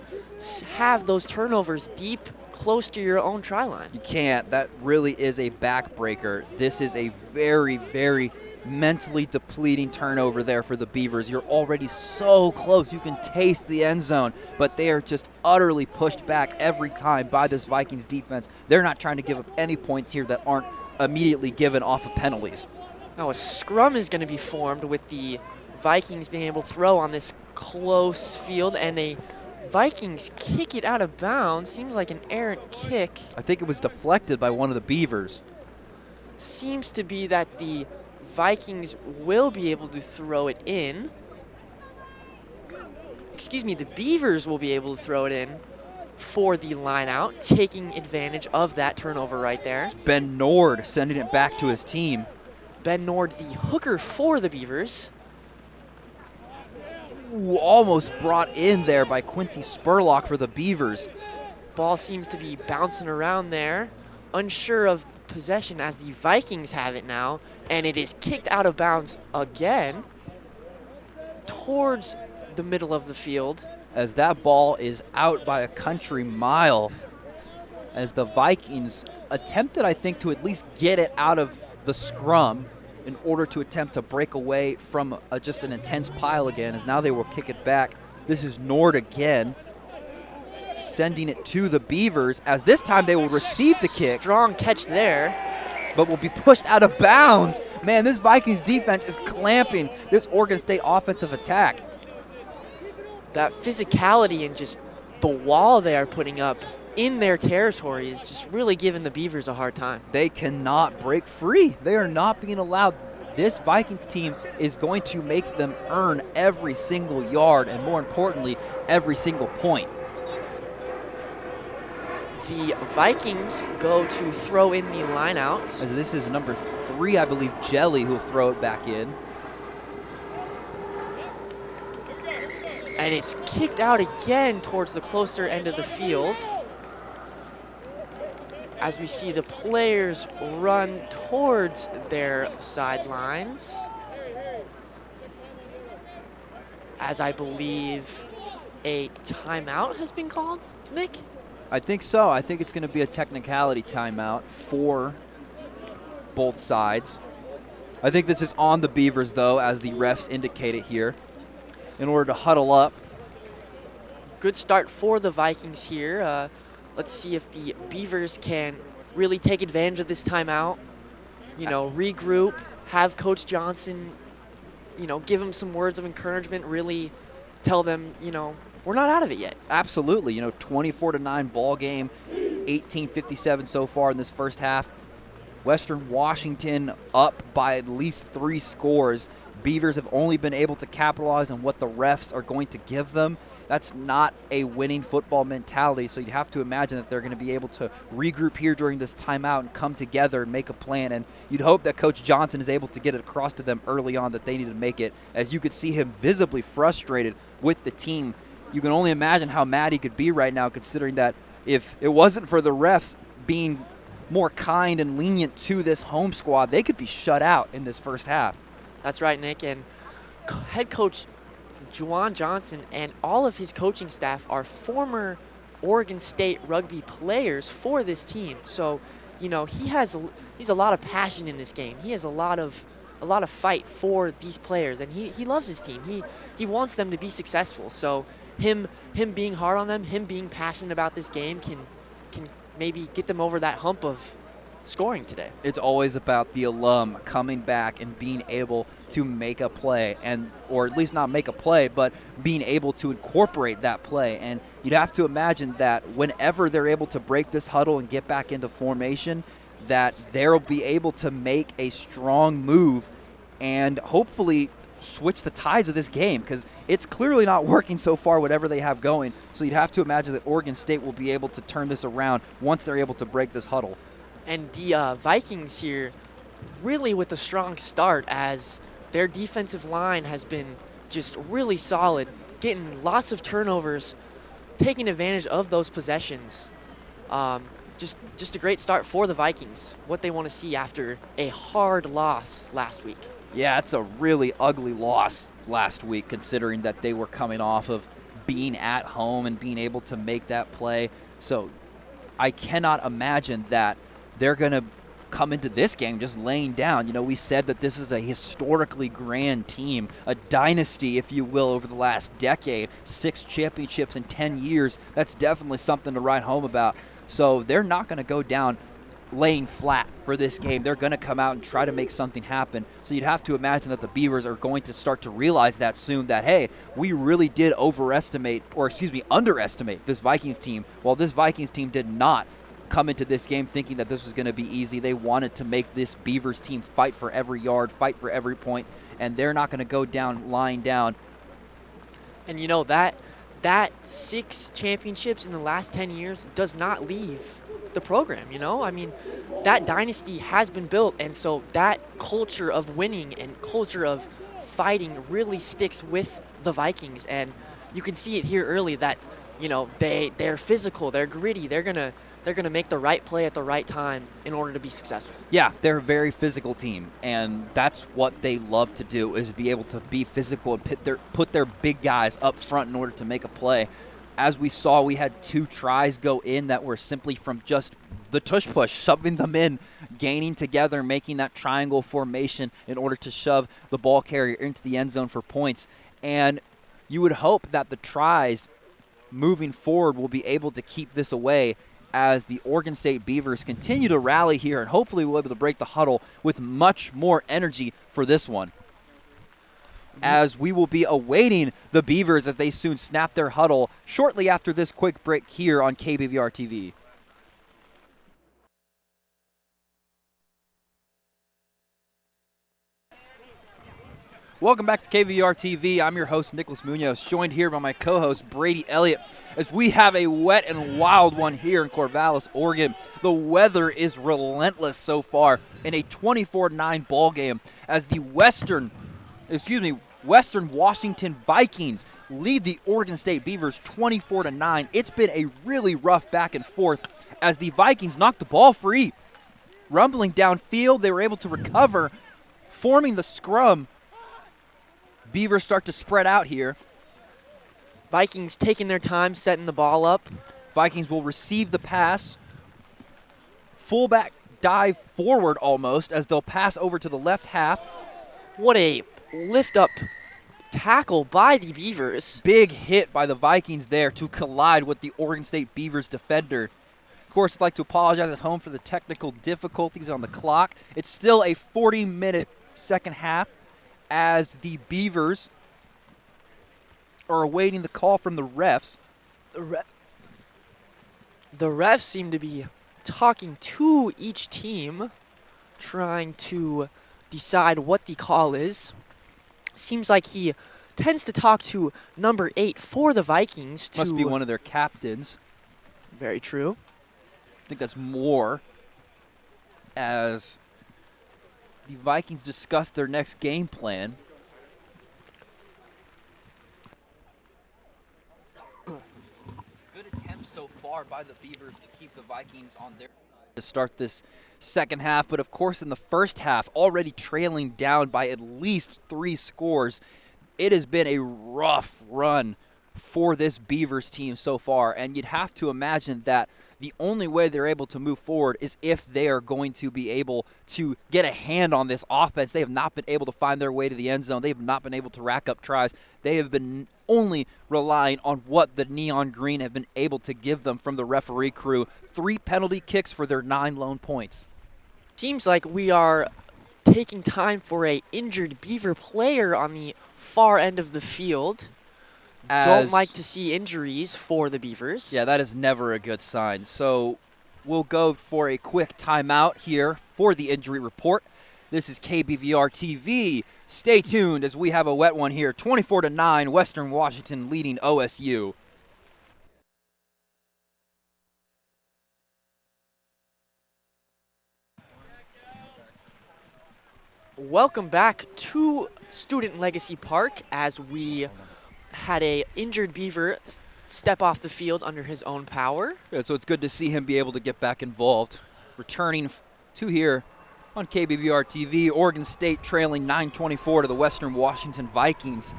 have those turnovers deep, close to your own try line. You can't. That really is a backbreaker. This is a very, very mentally depleting turnover there for the Beavers. You're already so close. You can taste the end zone, but they are just utterly pushed back every time by this Vikings defense. They're not trying to give up any points here that aren't immediately given off of penalties. Now a scrum is going to be formed with the Vikings being able to throw on this close field, and a Vikings kick it out of bounds. Seems like an errant kick. I think it was deflected by one of the Beavers. Seems to be that the Vikings will be able to throw it in. The Beavers will be able to throw it in for the line out, taking advantage of that turnover right there. Ben Nord sending it back to his team. Ben Nord, the hooker for the Beavers. Ooh, almost brought in there by Quinty Spurlock for the Beavers. Ball seems to be bouncing around there, unsure of possession as the Vikings have it now, and it is kicked out of bounds again towards the middle of the field. As that ball is out by a country mile, as the Vikings attempted, I think, to at least get it out of the scrum in order to attempt to break away from just an intense pile again, as now they will kick it back. This is Nord again, sending it to the Beavers, as this time they will receive the kick. Strong catch there. But will be pushed out of bounds. Man, this Vikings defense is clamping this Oregon State offensive attack. That physicality and just the wall they are putting up in their territory is just really giving the Beavers a hard time. They cannot break free. They are not being allowed. This Vikings team is going to make them earn every single yard and, more importantly, every single point. The Vikings go to throw in the line out. As this is number 3, I believe, Jelly, who will throw it back in. And it's kicked out again towards the closer end of the field. As we see the players run towards their sidelines. As I believe a timeout has been called, Nick? I think so. I think it's going to be a technicality timeout for both sides. I think this is on the Beavers, though, as the refs indicate it here, in order to huddle up. Good start for the Vikings here. Let's see if the Beavers can really take advantage of this timeout, regroup, have Coach Johnson, give them some words of encouragement, really tell them, we're not out of it yet. Absolutely. 24-9 ball game, 18:57 so far in this first half. Western Washington up by at least 3 scores. Beavers have only been able to capitalize on what the refs are going to give them. That's not a winning football mentality, so you have to imagine that they're going to be able to regroup here during this timeout and come together and make a plan. And you'd hope that Coach Johnson is able to get it across to them early on that they need to make it, as you could see him visibly frustrated with the team. You can only imagine how mad he could be right now, considering that if it wasn't for the refs being more kind and lenient to this home squad, they could be shut out in this first half. That's right, Nick. And head coach Juwan Johnson and all of his coaching staff are former Oregon State rugby players for this team. So, he's a lot of passion in this game. He has a lot of fight for these players, and he loves his team. He wants them to be successful. So him being hard on them, him being passionate about this game can maybe get them over that hump of scoring today. It's always about the alum coming back and being able to make a play, or at least not make a play, but being able to incorporate that play. And you'd have to imagine that whenever they're able to break this huddle and get back into formation, that they'll be able to make a strong move and hopefully switch the tides of this game, because it's clearly not working so far, whatever they have going. So you'd have to imagine that Oregon State will be able to turn this around once they're able to break this huddle. And the Vikings here really with a strong start, as their defensive line has been just really solid, getting lots of turnovers, taking advantage of those possessions. Just a great start for the Vikings, what they want to see after a hard loss last week. Yeah, it's a really ugly loss last week, considering that they were coming off of being at home and being able to make that play. So I cannot imagine that they're going to come into this game just laying down. We said that this is a historically grand team, a dynasty, if you will, over the last decade, 6 championships in 10 years. That's definitely something to write home about. So they're not going to go down laying flat for this game. They're going to come out and try to make something happen. So you'd have to imagine that the Beavers are going to start to realize that soon, that, hey, we really did underestimate this Vikings team. While this Vikings team did not come into this game thinking that this was going to be easy. They wanted to make this Beavers team fight for every yard, fight for every point, and they're not going to go down lying down. And that 6 championships in the last 10 years does not leave the program, that dynasty has been built, and so that culture of winning and culture of fighting really sticks with the Vikings, and you can see it here early that, you know, they're physical, they're gritty, they're gonna make the right play at the right time in order to be successful. Yeah, they're a very physical team, and that's what they love to do, is be able to be physical and put their big guys up front in order to make a play. As we saw, we had 2 tries go in that were simply from just the tush push, shoving them in, gaining together, making that triangle formation in order to shove the ball carrier into the end zone for points. And you would hope that the tries moving forward will be able to keep this away as the Oregon State Beavers continue to rally here, and hopefully we'll be able to break the huddle with much more energy for this one, as we will be awaiting the Beavers as they soon snap their huddle shortly after this quick break here on KBVR TV. Welcome back to KBVR TV. I'm your host, Nikolas Munoz, joined here by my co-host, Brady Elliott, as we have a wet and wild one here in Corvallis, Oregon. The weather is relentless so far in a 24-9 ball game as the Western Washington Vikings lead the Oregon State Beavers 24-9. It's been a really rough back and forth as the Vikings knocked the ball free. Rumbling downfield, they were able to recover, forming the scrum. Beavers start to spread out here. Vikings taking their time setting the ball up. Vikings will receive the pass. Fullback dive forward almost as they'll pass over to the left half. What a lift-up tackle by the Beavers. Big hit by the Vikings there to collide with the Oregon State Beavers defender. Of course, I'd like to apologize at home for the technical difficulties on the clock. It's still a 40-minute second half as the Beavers are awaiting the call from the refs. The refs seem to be talking to each team, trying to decide what the call is. Seems like he tends to talk to number 8 for the Vikings. Must be one of their captains. Very true. I think that's more as the Vikings discuss their next game plan. Good attempt so far by the Beavers to keep the Vikings on their to start this second half, but of course in the first half, already trailing down by at least 3 scores. It has been a rough run for this Beavers team so far, and you'd have to imagine that the only way they're able to move forward is if they are going to be able to get a hand on this offense. They have not been able to find their way to the end zone. They have not been able to rack up tries. They have been only relying on what the Neon Green have been able to give them from the referee crew. 3 penalty kicks for their 9 lone points. Seems like we are taking time for a injured Beaver player on the far end of the field. Don't like to see injuries for the Beavers. Yeah, that is never a good sign. So we'll go for a quick timeout here for the injury report. This is KBVR TV. Stay tuned as we have a wet one here. 24-9, Western Washington leading OSU. Welcome back to Student Legacy Park as we had a injured Beaver step off the field under his own power. Yeah, so it's good to see him be able to get back involved. Returning to here on KBVR TV, Oregon State trailing 9-24 to the Western Washington Vikings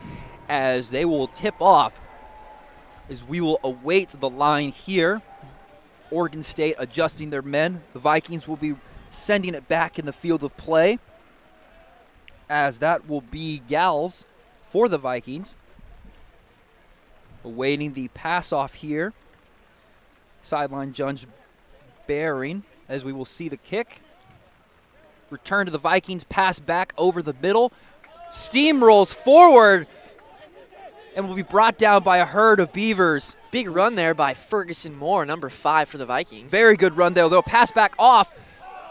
as they will tip off as we will await the line here. Oregon State adjusting their men. The Vikings will be sending it back in the field of play as that will be Gals for the Vikings. Awaiting the pass off here. Sideline judge bearing as we will see the kick. Return to the Vikings, pass back over the middle. Steamrolls forward and will be brought down by a herd of Beavers. Big run there by Ferguson Moore, number 5 for the Vikings. Very good run there. They'll pass back off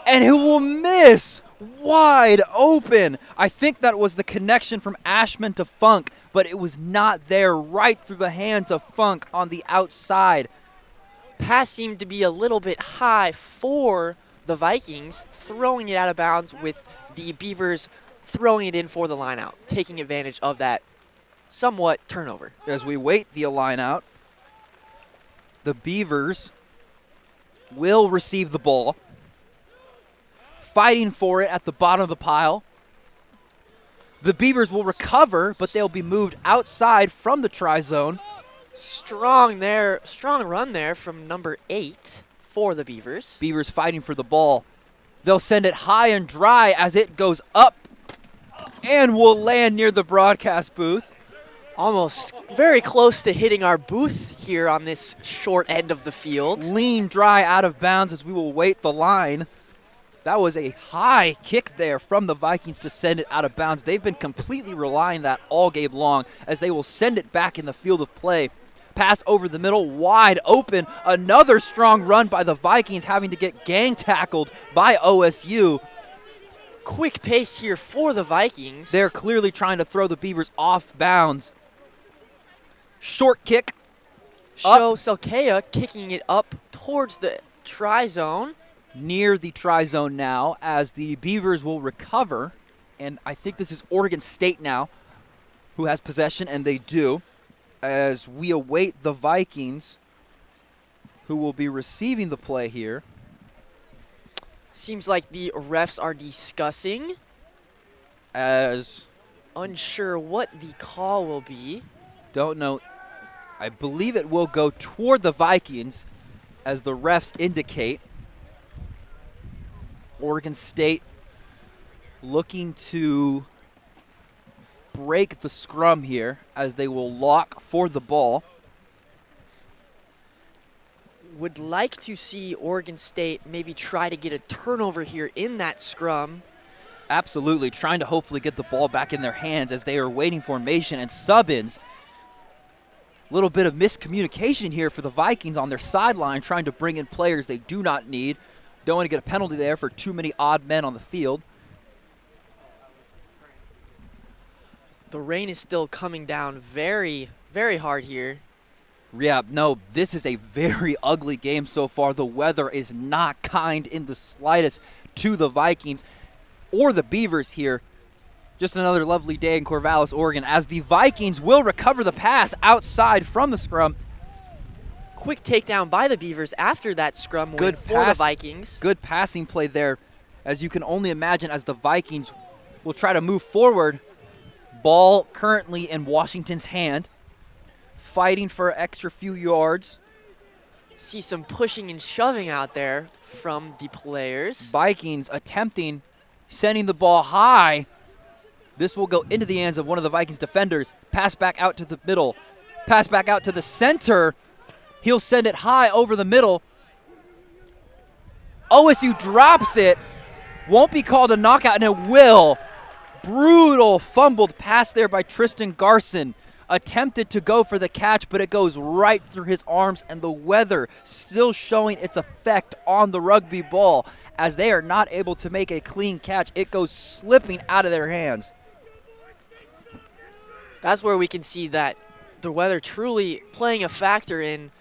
and it will miss. Wide open. I think that was the connection from Ashman to Funk, but it was not there, right through the hands of Funk on the outside. Pass seemed to be a little bit high for the Vikings, throwing it out of bounds with the Beavers throwing it in for the line out, taking advantage of that somewhat turnover. As we wait the line out, the Beavers will receive the ball. Fighting for it at the bottom of the pile. The Beavers will recover, but they'll be moved outside from the try-zone. Strong run there from number 8 for the Beavers. Beavers fighting for the ball. They'll send it high and dry as it goes up and will land near the broadcast booth. Almost very close to hitting our booth here on this short end of the field. Lean dry out of bounds as we will wait the line. That was a high kick there from the Vikings to send it out of bounds. They've been completely relying that all game long as they will send it back in the field of play. Pass over the middle, wide open. Another strong run by the Vikings, having to get gang tackled by OSU. Quick pace here for the Vikings. They're clearly trying to throw the Beavers off bounds. Short kick. Show Selkea kicking it up towards the try zone. Near the try zone now as the Beavers will recover. And I think this is Oregon State now who has possession, and they do. As we await the Vikings who will be receiving the play here. Seems like the refs are discussing. As unsure what the call will be. Don't know. I believe it will go toward the Vikings as the refs indicate. Oregon State looking to break the scrum here as they will lock for the ball. Would like to see Oregon State maybe try to get a turnover here in that scrum. Absolutely, trying to hopefully get the ball back in their hands as they are waiting formation and sub-ins. A little bit of miscommunication here for the Vikings on their sideline, trying to bring in players they do not need. Don't want to get a penalty there for too many odd men on the field. The rain is still coming down very, very hard here. Yeah, no, this is a very ugly game so far. The weather is not kind in the slightest to the Vikings or the Beavers here. Just another lovely day in Corvallis, Oregon, as the Vikings will recover the pass outside from the scrum. Quick takedown by the Beavers after that scrum win for the Vikings. Good passing play there, as you can only imagine, as the Vikings will try to move forward. Ball currently in Washington's hand, fighting for an extra few yards. See some pushing and shoving out there from the players. Vikings attempting, sending the ball high. This will go into the hands of one of the Vikings defenders. Pass back out to the middle. Pass back out to the center. He'll send it high over the middle. OSU drops it. Won't be called a knockout, and it will. Brutal fumbled pass there by Tristan Garson. Attempted to go for the catch, but it goes right through his arms, and the weather still showing its effect on the rugby ball as they are not able to make a clean catch. It goes slipping out of their hands. That's where we can see that the weather truly playing a factor in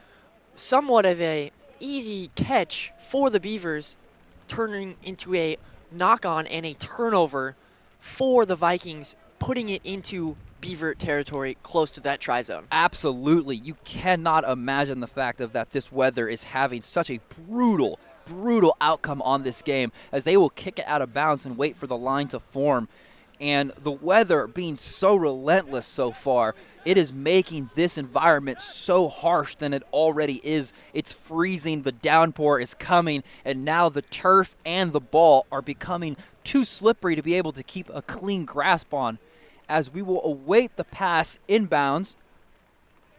somewhat of a easy catch for the Beavers, turning into a knock-on and a turnover for the Vikings, putting it into Beaver territory close to that try zone. Absolutely. You cannot imagine the fact of that this weather is having such a brutal outcome on this game, as they will kick it out of bounds and wait for the line to form. And the weather being so relentless so far, it is making this environment so harsh than it already is. It's freezing, the downpour is coming, and now the turf and the ball are becoming too slippery to be able to keep a clean grasp on, as we will await the pass inbounds.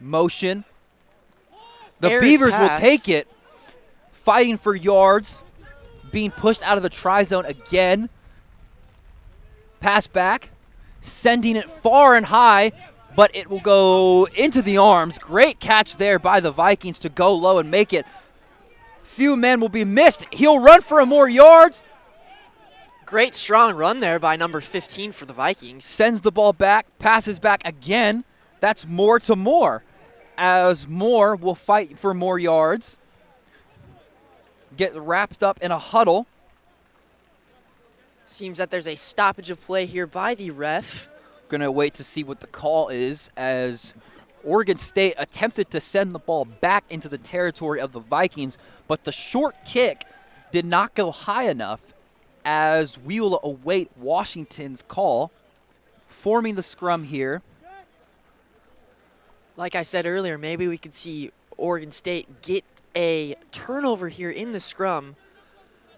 Motion. The Beavers will take it, fighting for yards, being pushed out of the try zone again. Pass back, sending it far and high, but it will go into the arms. Great catch there by the Vikings to go low and make it. Few men will be missed. He'll run for more yards. Great strong run there by number 15 for the Vikings. Sends the ball back, passes back again. That's more to more, as Moore will fight for more yards. Get wrapped up in a huddle. Seems that there's a stoppage of play here by the ref. Going to wait to see what the call is as Oregon State attempted to send the ball back into the territory of the Vikings, but the short kick did not go high enough as we will await Washington's call. Forming the scrum here. Like I said earlier, maybe we could see Oregon State get a turnover here in the scrum.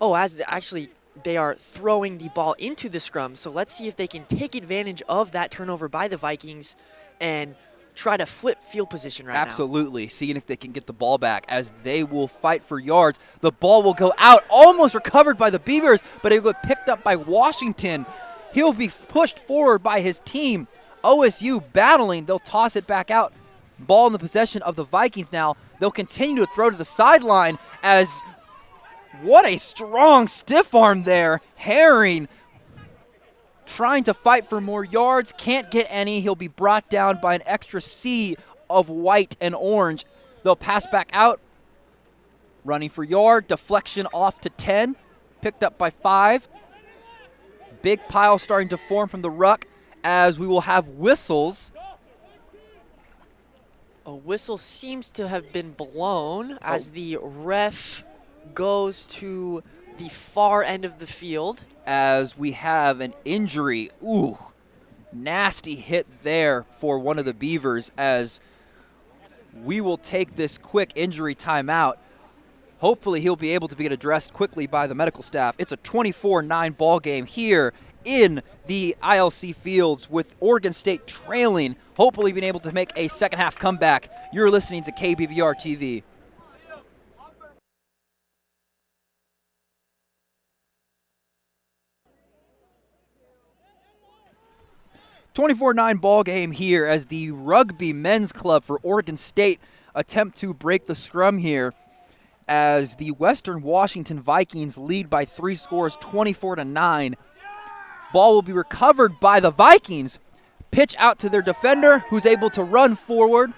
Oh, actually they are throwing the ball into the scrum, so let's see if they can take advantage of that turnover by the Vikings and try to flip field position right now. Absolutely, seeing if they can get the ball back as they will fight for yards. The ball will go out, almost recovered by the Beavers, but it will get picked up by Washington. He'll be pushed forward by his team. OSU battling, they'll toss it back out. Ball in the possession of the Vikings now. They'll continue to throw to the sideline as what a strong stiff arm there. Herring trying to fight for more yards, can't get any. He'll be brought down by an extra sea of white and orange. They'll pass back out. Running for yard, deflection off to 10, picked up by 5. Big pile starting to form from the ruck as we will have whistles. A whistle seems to have been blown as the ref goes to the far end of the field. As we have an injury. Ooh, nasty hit there for one of the Beavers as we will take this quick injury timeout. Hopefully he'll be able to get addressed quickly by the medical staff. It's a 24-9 ball game here in the ILC fields with Oregon State trailing, hopefully being able to make a second half comeback. You're listening to KBVR TV. "24-9 ball game here as the Rugby men's club for Oregon State attempt to break the scrum here as the Western Washington Vikings lead by 3 scores, 24-9. Ball will be recovered by the Vikings. Pitch out to their defender, who's able to run forward.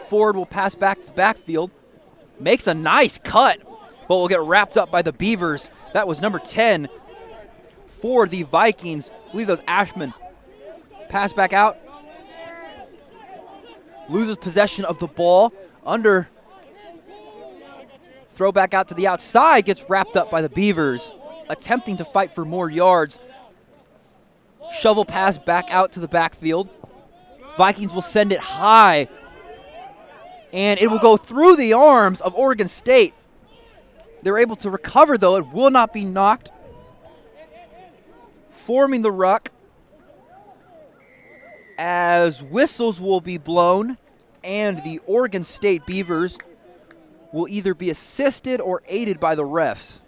Forward will pass back to the backfield. Makes a nice cut, but will get wrapped up by the Beavers. That was number 10 for the Vikings. I believe that was Agmon. Pass back out. Loses possession of the ball. Throw back out to the outside, gets wrapped up by the Beavers. Attempting to fight for more yards. Shovel pass back out to the backfield. Vikings will send it high. And it will go through the arms of Oregon State. They're able to recover, though. It will not be knocked. Forming the ruck as whistles will be blown, and the Oregon State Beavers will either be assisted or aided by the refs.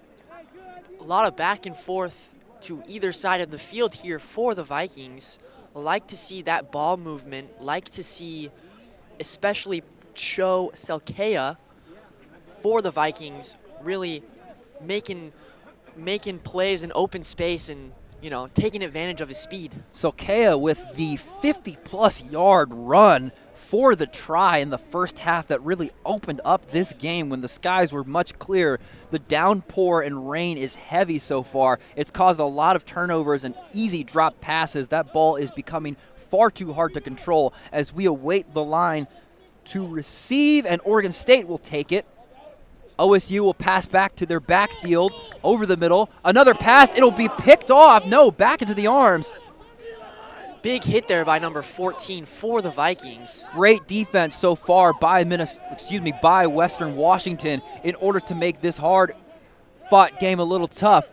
A lot of back and forth to either side of the field here for the Vikings. Like to see that ball movement, like to see especially Cho Selkea for the Vikings really making plays in open space and, you know, taking advantage of his speed. Selkea with the 50-plus yard run for the try in the first half that really opened up this game when the skies were much clearer. The downpour and rain is heavy so far. It's caused a lot of turnovers and easy drop passes. That ball is becoming far too hard to control as we await the line to receive, and Oregon State will take it. OSU will pass back to their backfield over the middle. Another pass, it'll be picked off. No, back into the arms. Big hit there by number 14 for the Vikings. Great defense so far by by Western Washington in order to make this hard-fought game a little tough.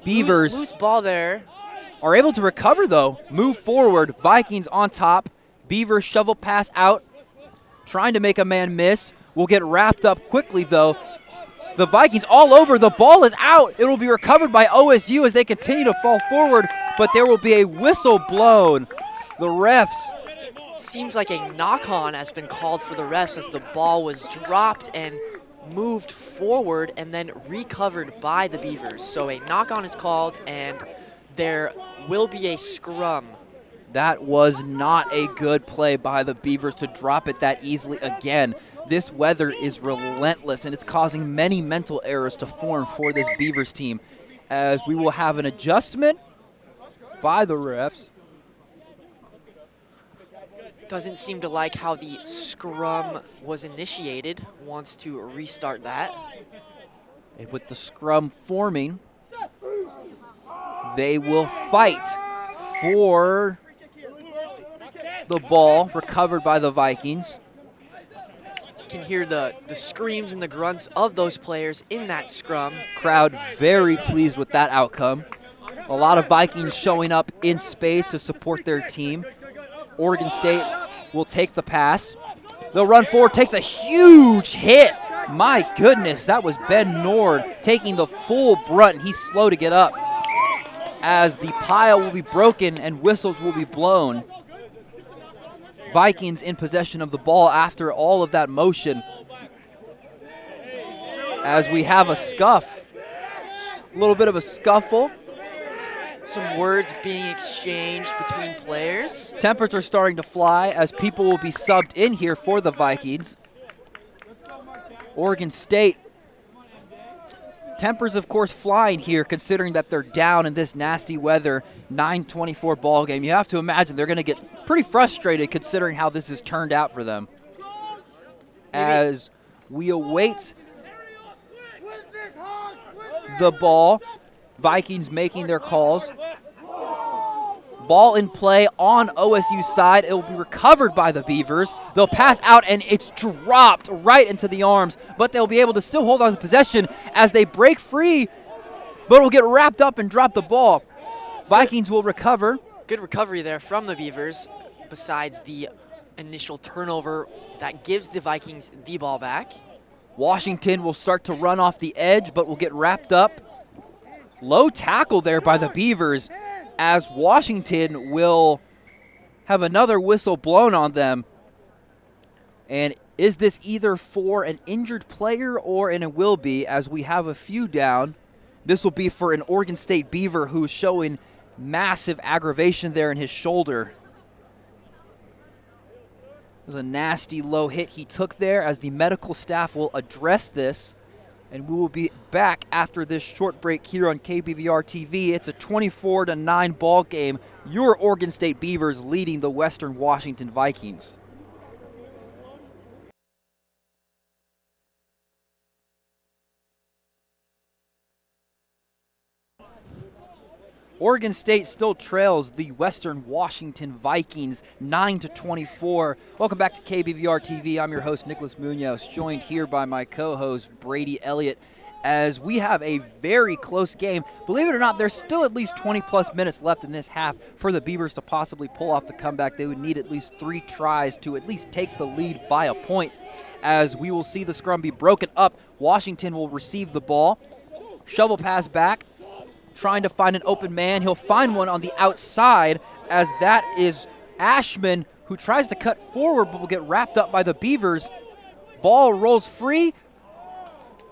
Beavers loose ball there. Are able to recover, though. Move forward. Vikings on top. Beavers shovel pass out. Trying to make a man miss. Will get wrapped up quickly, though. The Vikings all over. The ball is out. It will be recovered by OSU as they continue to fall forward, but there will be a whistle blown. The refs. Seems like a knock-on has been called for the refs as the ball was dropped and moved forward and then recovered by the Beavers. So a knock-on is called and there will be a scrum. That was not a good play by the Beavers to drop it that easily again. This weather is relentless, and it's causing many mental errors to form for this Beavers team as we will have an adjustment by the refs. Doesn't seem to like how the scrum was initiated. Wants to restart that. And with the scrum forming, they will fight for the ball recovered by the Vikings. Can hear the screams and the grunts of those players in that scrum. Crowd very pleased with that outcome. A lot of Vikings showing up in space to support their team. Oregon State will take the pass. They'll run forward, takes a huge hit. My goodness, that was Ben Nord taking the full brunt. He's slow to get up as the pile will be broken and whistles will be blown. Vikings in possession of the ball after all of that motion. As we have a scuff, a little bit of a scuffle. Some words being exchanged between players. Tempers are starting to fly as people will be subbed in here for the Vikings. Oregon State. Tempers, of course, flying here considering that they're down in this nasty weather 9:24 ball game. You have to imagine they're going to get pretty frustrated considering how this has turned out for them. As we await the ball, Vikings making their calls. Ball in play on OSU side. It will be recovered by the Beavers. They'll pass out, and it's dropped right into the arms, but they'll be able to still hold on to possession as they break free, but will get wrapped up and drop the ball. Vikings will recover. Good recovery there from the Beavers, besides the initial turnover that gives the Vikings the ball back. Washington will start to run off the edge, but will get wrapped up. Low tackle there by the Beavers, as Washington will have another whistle blown on them. And is this either for an injured player or, and it will be, as we have a few down, this will be for an Oregon State Beaver who's showing massive aggravation there in his shoulder. There's a nasty low hit he took there, as the medical staff will address this. And we will be back after this short break here on KBVR TV. It's a 24-9 ball game. Your Oregon State Beavers leading the Western Washington Vikings. Oregon State still trails the Western Washington Vikings 9-24. Welcome back to KBVR TV. I'm your host, Nikolas Munoz, joined here by my co-host, Brady Elliott, as we have a very close game. Believe it or not, there's still at least 20-plus minutes left in this half for the Beavers to possibly pull off the comeback. They would need at least 3 tries to at least take the lead by a point, as we will see the scrum be broken up. Washington will receive the ball. Shovel pass back. Trying to find an open man. He'll find one on the outside, as that is Ashman, who tries to cut forward but will get wrapped up by the Beavers. Ball rolls free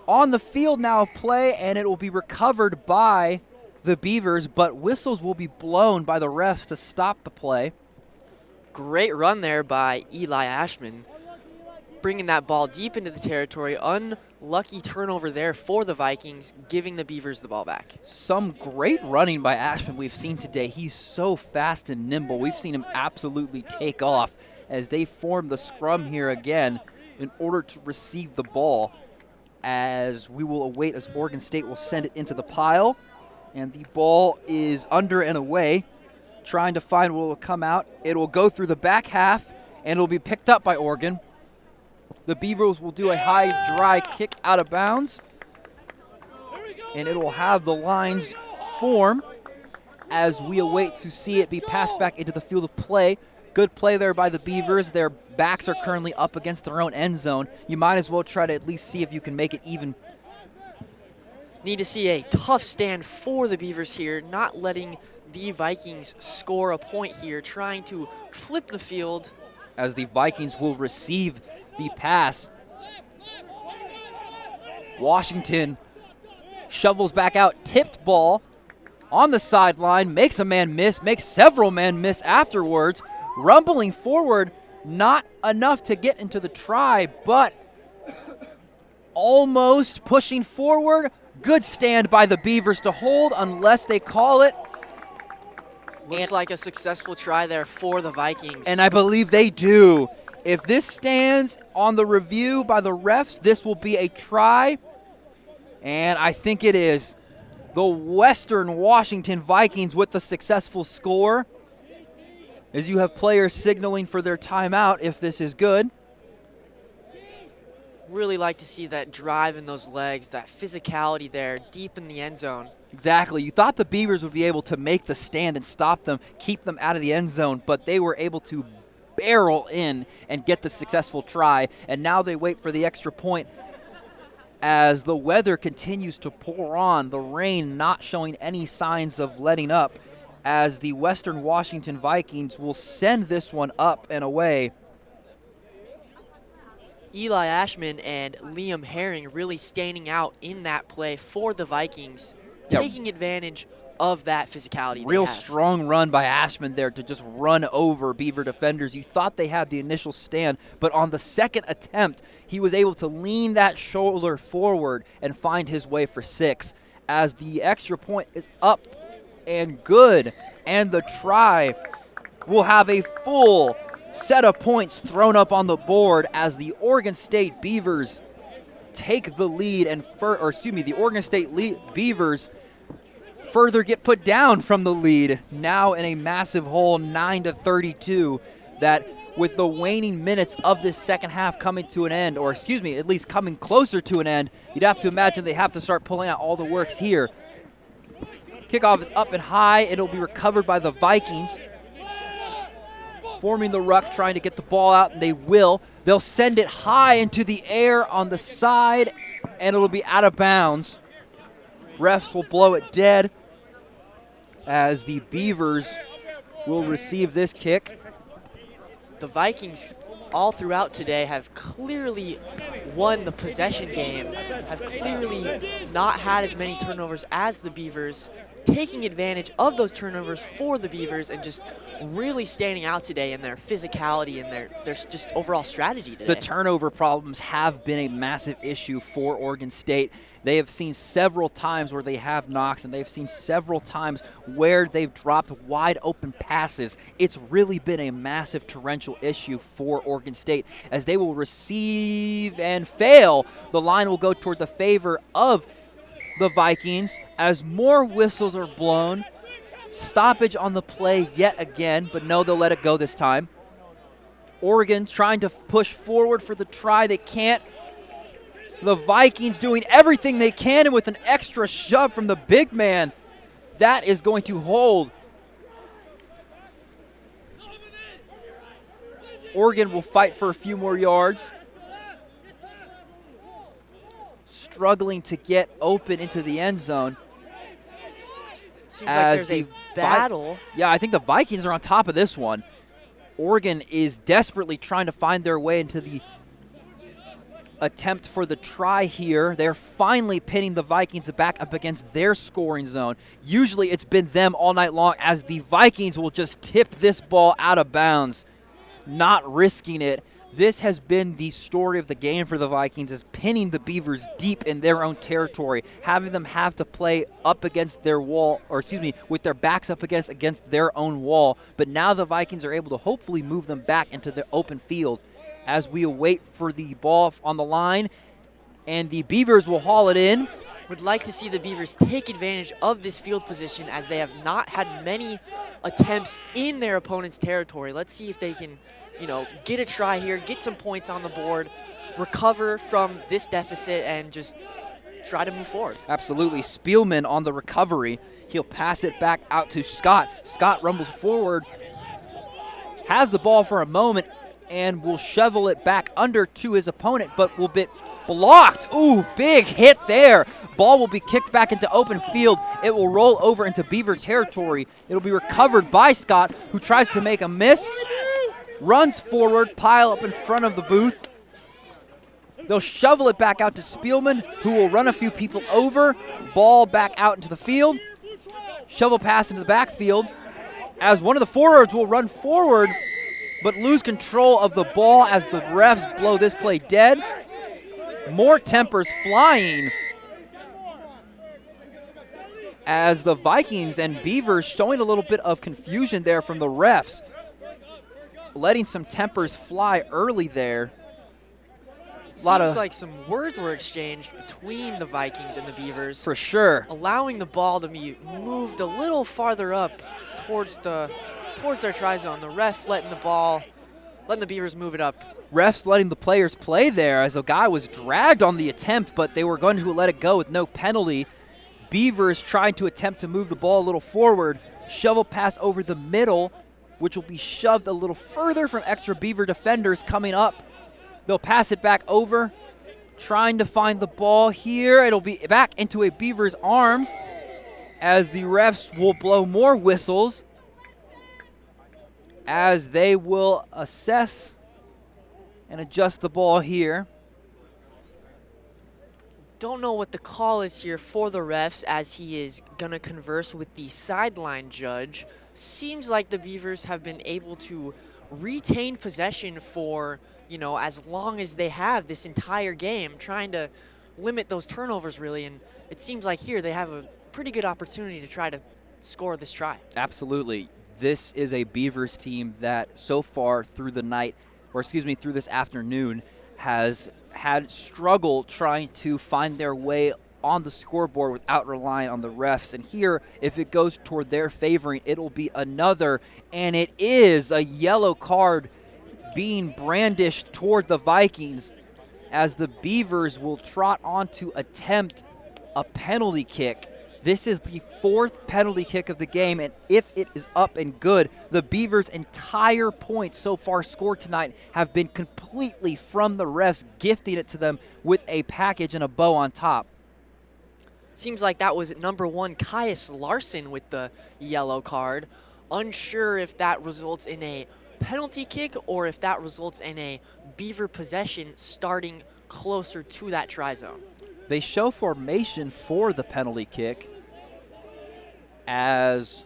on the field now of play, and it will be recovered by the Beavers, but whistles will be blown by the refs to stop the play. Great run there by Eli Ashman, bringing that ball deep into the territory. Unlucky turnover there for the Vikings, giving the Beavers the ball back. Some great running by Ashman we've seen today. He's so fast and nimble. We've seen him absolutely take off as they form the scrum here again in order to receive the ball, as we will await as Oregon State will send it into the pile. And the ball is under and away, trying to find what will come out. It will go through the back half, and it will be picked up by Oregon. The Beavers will do a high, dry kick out of bounds, and it will have the lines form as we await to see it be passed back into the field of play. Good play there by the Beavers. Their backs are currently up against their own end zone. You might as well try to at least see if you can make it even. Need to see a tough stand for the Beavers here, not letting the Vikings score a point here, trying to flip the field. As the Vikings will receive the pass. Washington shovels back out, tipped ball on the sideline, makes a man miss, makes several men miss afterwards. Rumbling forward, not enough to get into the try, but almost pushing forward. Good stand by the Beavers to hold unless they call it. Looks like a successful try there for the Vikings. And I believe they do. If this stands on the review by the refs, this will be a try. And I think it is. The Western Washington Vikings with the successful score. As you have players signaling for their timeout if this is good. Really like to see that drive in those legs, that physicality there deep in the end zone. Exactly. You thought the Beavers would be able to make the stand and stop them, keep them out of the end zone, but they were able to barrel in and get the successful try. And now they wait for the extra point as the weather continues to pour on, the rain not showing any signs of letting up, as the Western Washington Vikings will send this one up and away. Eli Ashman and Liam Herring really standing out in that play for the Vikings, taking advantage of that physicality. Real strong run by Ashman there to just run over Beaver defenders. You thought they had the initial stand, but on the second attempt, he was able to lean that shoulder forward and find his way for 6, as the extra point is up and good, and the try will have a full set of points thrown up on the board as the Oregon State Beavers take the lead and the Oregon State Beavers further get put down from the lead, now in a massive hole, 9-32, that with the waning minutes of this second half coming to an end, or at least coming closer to an end, you'd have to imagine they have to start pulling out all the works here. Kickoff is up and high. It'll be recovered by the Vikings, forming the ruck, trying to get the ball out, and they will. They'll send it high into the air on the side, and it'll be out of bounds. Refs will blow it dead as the Beavers will receive this kick. The Vikings all throughout today have clearly won the possession game, have clearly not had as many turnovers as the Beavers, taking advantage of those turnovers for the Beavers and just really standing out today in their physicality and their just overall strategy today. The turnover problems have been a massive issue for Oregon State. They have seen several times where they have knocks, and they've seen several times where they've dropped wide open passes. It's really been a massive torrential issue for Oregon State as they will receive and fail. The line will go toward the favor of the Vikings as more whistles are blown. Stoppage on the play yet again, but no, they'll let it go this time. Oregon trying to push forward for the try. They can't. The Vikings doing everything they can, and with an extra shove from the big man, that is going to hold. Oregon will fight for a few more yards. Struggling to get open into the end zone. Seems like there's a battle. Yeah, I think the Vikings are on top of this one. Oregon is desperately trying to find their way into the attempt for the try here. They're finally pinning the Vikings back up against their scoring zone. Usually it's been them all night long, as the Vikings will just tip this ball out of bounds, not risking it. This has been the story of the game for the Vikings, is pinning the Beavers deep in their own territory, having them have to play up against their wall, with their backs up against their own wall. But now the Vikings are able to hopefully move them back into the open field as we await for the ball on the line, and the Beavers will haul it in. Would like to see the Beavers take advantage of this field position, as they have not had many attempts in their opponent's territory. Let's see if they can, get a try here, get some points on the board, recover from this deficit, and just try to move forward. Absolutely. Spielman on the recovery. He'll pass it back out to Scott. Scott rumbles forward, has the ball for a moment, and will shovel it back under to his opponent, but will be blocked. Ooh, big hit there. Ball will be kicked back into open field. It will roll over into Beaver territory. It'll be recovered by Scott, who tries to make a miss, runs forward, pile up in front of the booth. They'll shovel it back out to Spielman, who will run a few people over. Ball back out into the field. Shovel pass into the backfield, as one of the forwards will run forward but lose control of the ball as the refs blow this play dead. More tempers flying as the Vikings and Beavers showing a little bit of confusion there from the refs, letting some tempers fly early there. Seems like some words were exchanged between the Vikings and the Beavers. For sure. Allowing the ball to be moved a little farther up towards their try zone. The ref letting the Beavers move it up. Refs letting the players play there as a guy was dragged on the attempt, but they were going to let it go with no penalty. Beavers trying to attempt to move the ball a little forward. Shovel pass over the middle, which will be shoved a little further from extra Beaver defenders coming up. They'll pass it back over, trying to find the ball here. It'll be back into a Beaver's arms as the refs will blow more whistles as they will assess and adjust the ball here. Don't know what the call is here for the refs as he is going to converse with the sideline judge. Seems like the Beavers have been able to retain possession for, as long as they have this entire game, trying to limit those turnovers really. And it seems like here they have a pretty good opportunity to try to score this try. Absolutely. This is a Beavers team that so far through the night, through this afternoon, has had struggle trying to find their way on the scoreboard without relying on the refs. And here, if it goes toward their favoring, it'll be another, and it is a yellow card being brandished toward the Vikings as the Beavers will trot on to attempt a penalty kick. This is the fourth penalty kick of the game, and if it is up and good, the Beavers' entire points so far scored tonight have been completely from the refs, gifting it to them with a package and a bow on top. Seems like that was number 1, Caius Larson with the yellow card. Unsure if that results in a penalty kick or if that results in a Beaver possession starting closer to that try zone. They show formation for the penalty kick as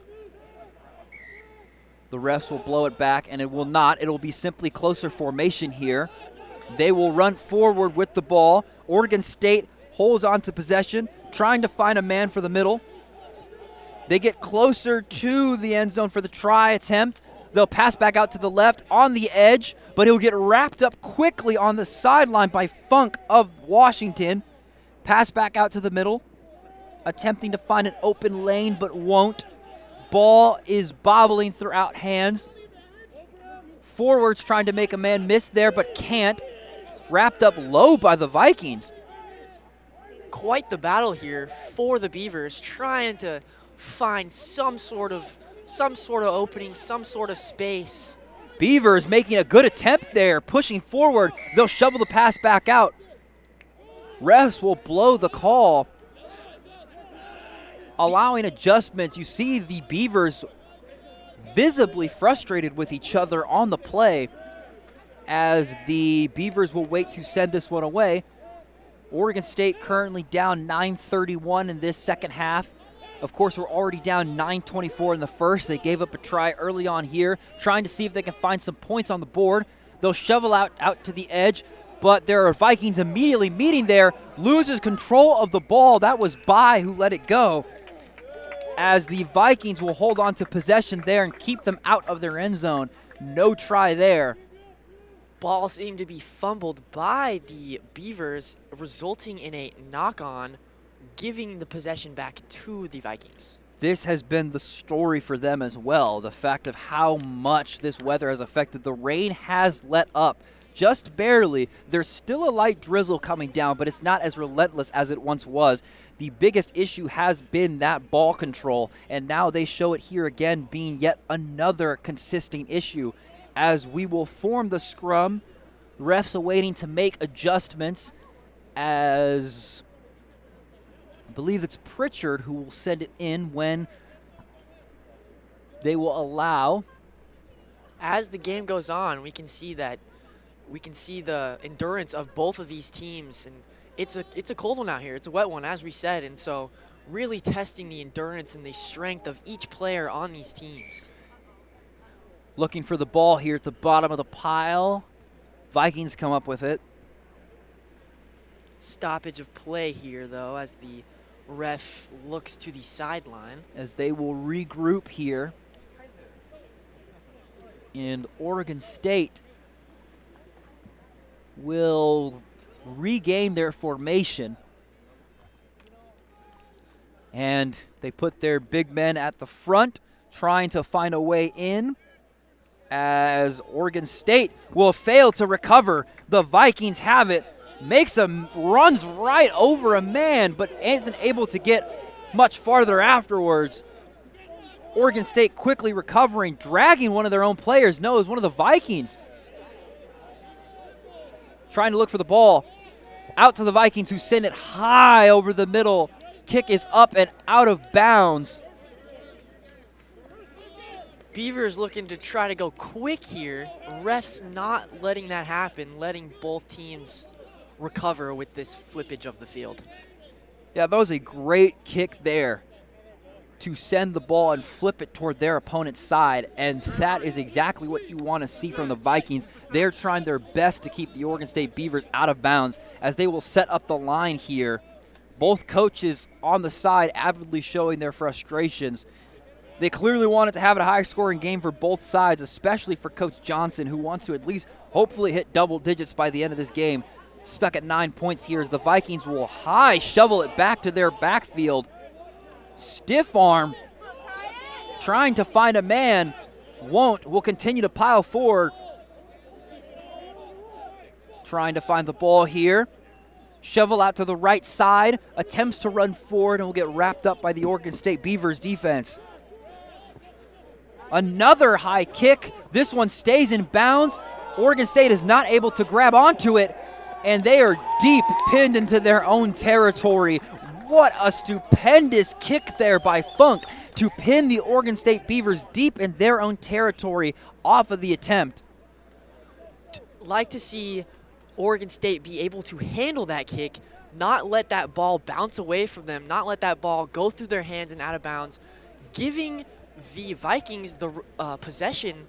the refs will blow it back, and it will not. It will be simply closer formation here. They will run forward with the ball. Oregon State holds on to possession, trying to find a man for the middle. They get closer to the end zone for the try attempt. They'll pass back out to the left on the edge, but he'll get wrapped up quickly on the sideline by Funk of Washington. Pass back out to the middle, attempting to find an open lane, but won't. Ball is bobbling throughout hands. Forwards trying to make a man miss there, but can't. Wrapped up low by the Vikings. Quite the battle here for the Beavers, trying to find some sort of opening, some sort of space. Beavers making a good attempt there, pushing forward. They'll shovel the pass back out. Refs will blow the call, allowing adjustments. You see the Beavers visibly frustrated with each other on the play as the Beavers will wait to send this one away. Oregon State currently down 9-31 in this second half. Of course, we're already down 9-24 in the first. They gave up a try early on here, trying to see if they can find some points on the board. They'll shovel out to the edge, but there are Vikings immediately meeting there. Loses control of the ball. That was Bai who let it go, as the Vikings will hold on to possession there and keep them out of their end zone. No try there. Ball seemed to be fumbled by the Beavers, resulting in a knock-on, giving the possession back to the Vikings. This has been the story for them as well, the fact of how much this weather has affected. The rain has let up just barely. There's still a light drizzle coming down, but it's not as relentless as it once was. The biggest issue has been that ball control, and now they show it here again, being yet another consistent issue. As we will form the scrum, refs awaiting to make adjustments, as I believe it's Pritchard who will send it in when they will allow. As the game goes on, we can see the endurance of both of these teams, and it's a cold one out here. It's a wet one, as we said, and so really testing the endurance and the strength of each player on these teams. Looking for the ball here at the bottom of the pile. Vikings come up with it. Stoppage of play here, though, as the Ref looks to the sideline. As they will regroup here. And Oregon State will regain their formation. And they put their big men at the front, trying to find a way in, as Oregon State will fail to recover. The Vikings have it, runs right over a man, but isn't able to get much farther afterwards. Oregon State quickly recovering, dragging one of their own players. No, it was one of the Vikings. Trying to look for the ball. Out to the Vikings, who send it high over the middle. Kick is up and out of bounds. Beavers looking to try to go quick here. Refs not letting that happen, letting both teams recover with this flippage of the field. Yeah, that was a great kick there to send the ball and flip it toward their opponent's side, and that is exactly what you want to see from the Vikings. They're trying their best to keep the Oregon State Beavers out of bounds as they will set up the line here. Both coaches on the side avidly showing their frustrations. They clearly wanted to have it a high-scoring game for both sides, especially for Coach Johnson, who wants to at least hopefully hit double digits by the end of this game. Stuck at 9 points here as the Vikings will high shovel it back to their backfield. Stiff arm, trying to find a man, won't, will continue to pile forward. Trying to find the ball here. Shovel out to the right side, attempts to run forward and will get wrapped up by the Oregon State Beavers defense. Another high kick. This one stays in bounds. Oregon State is not able to grab onto it, and they are deep pinned into their own territory. What a stupendous kick there by Funk to pin the Oregon State Beavers deep in their own territory off of the attempt. Like to see Oregon State be able to handle that kick, not let that ball bounce away from them, not let that ball go through their hands and out of bounds, giving the Vikings the possession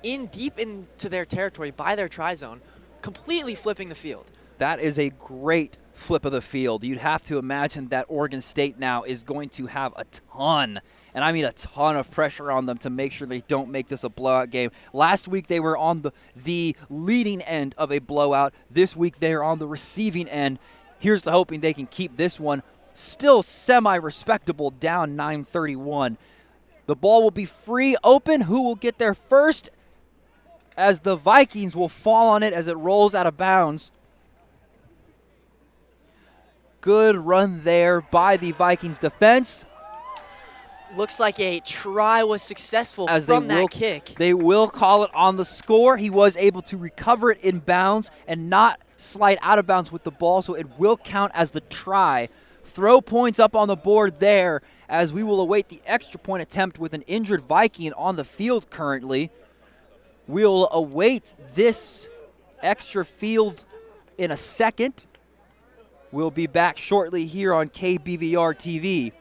deep into their territory by their try zone, completely flipping the field. That is a great flip of the field. You'd have to imagine that Oregon State now is going to have a ton, and I mean a ton of pressure on them to make sure they don't make this a blowout game. Last week they were on the leading end of a blowout. This week they are on the receiving end. Here's to hoping they can keep this one still semi-respectable, down 9-31. The ball will be free, open. Who will get there first? As the Vikings will fall on it as it rolls out of bounds. Good run there by the Vikings defense. Looks like a try was successful from that kick. They will call it on the score. He was able to recover it in bounds and not slide out of bounds with the ball, so it will count as the try. Throw points up on the board there as we will await the extra point attempt with an injured Viking on the field currently. We'll await this extra field in a second. We'll be back shortly here on KBVR TV.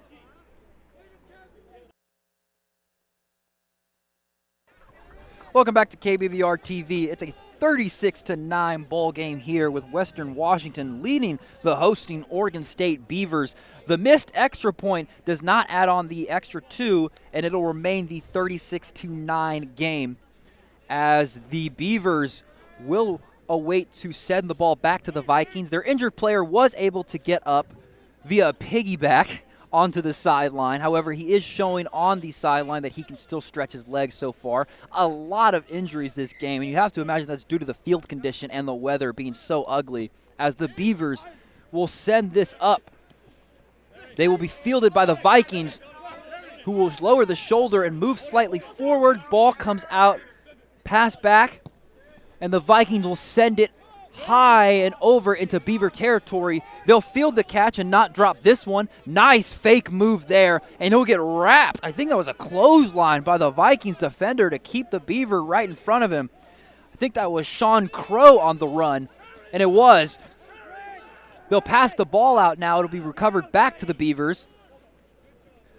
Welcome back to KBVR TV. It's a 36-9 ball game here with Western Washington leading the hosting Oregon State Beavers. The missed extra point does not add on the extra 2, and it'll remain the 36-9 game as the Beavers will await to send the ball back to the Vikings. Their injured player was able to get up via a piggyback onto the sideline. However, he is showing on the sideline that he can still stretch his legs so far. A lot of injuries this game, and you have to imagine that's due to the field condition and the weather being so ugly, as the Beavers will send this up. They will be fielded by the Vikings, who will lower the shoulder and move slightly forward. Ball comes out, pass back, and the Vikings will send it high and over into Beaver territory. They'll field the catch and not drop this one. Nice fake move there, and he'll get wrapped. I think that was a clothesline by the Vikings defender to keep the Beaver right in front of him. I think that was Sean Crow on the run, and it was. They'll pass the ball out now. It'll be recovered back to the Beavers.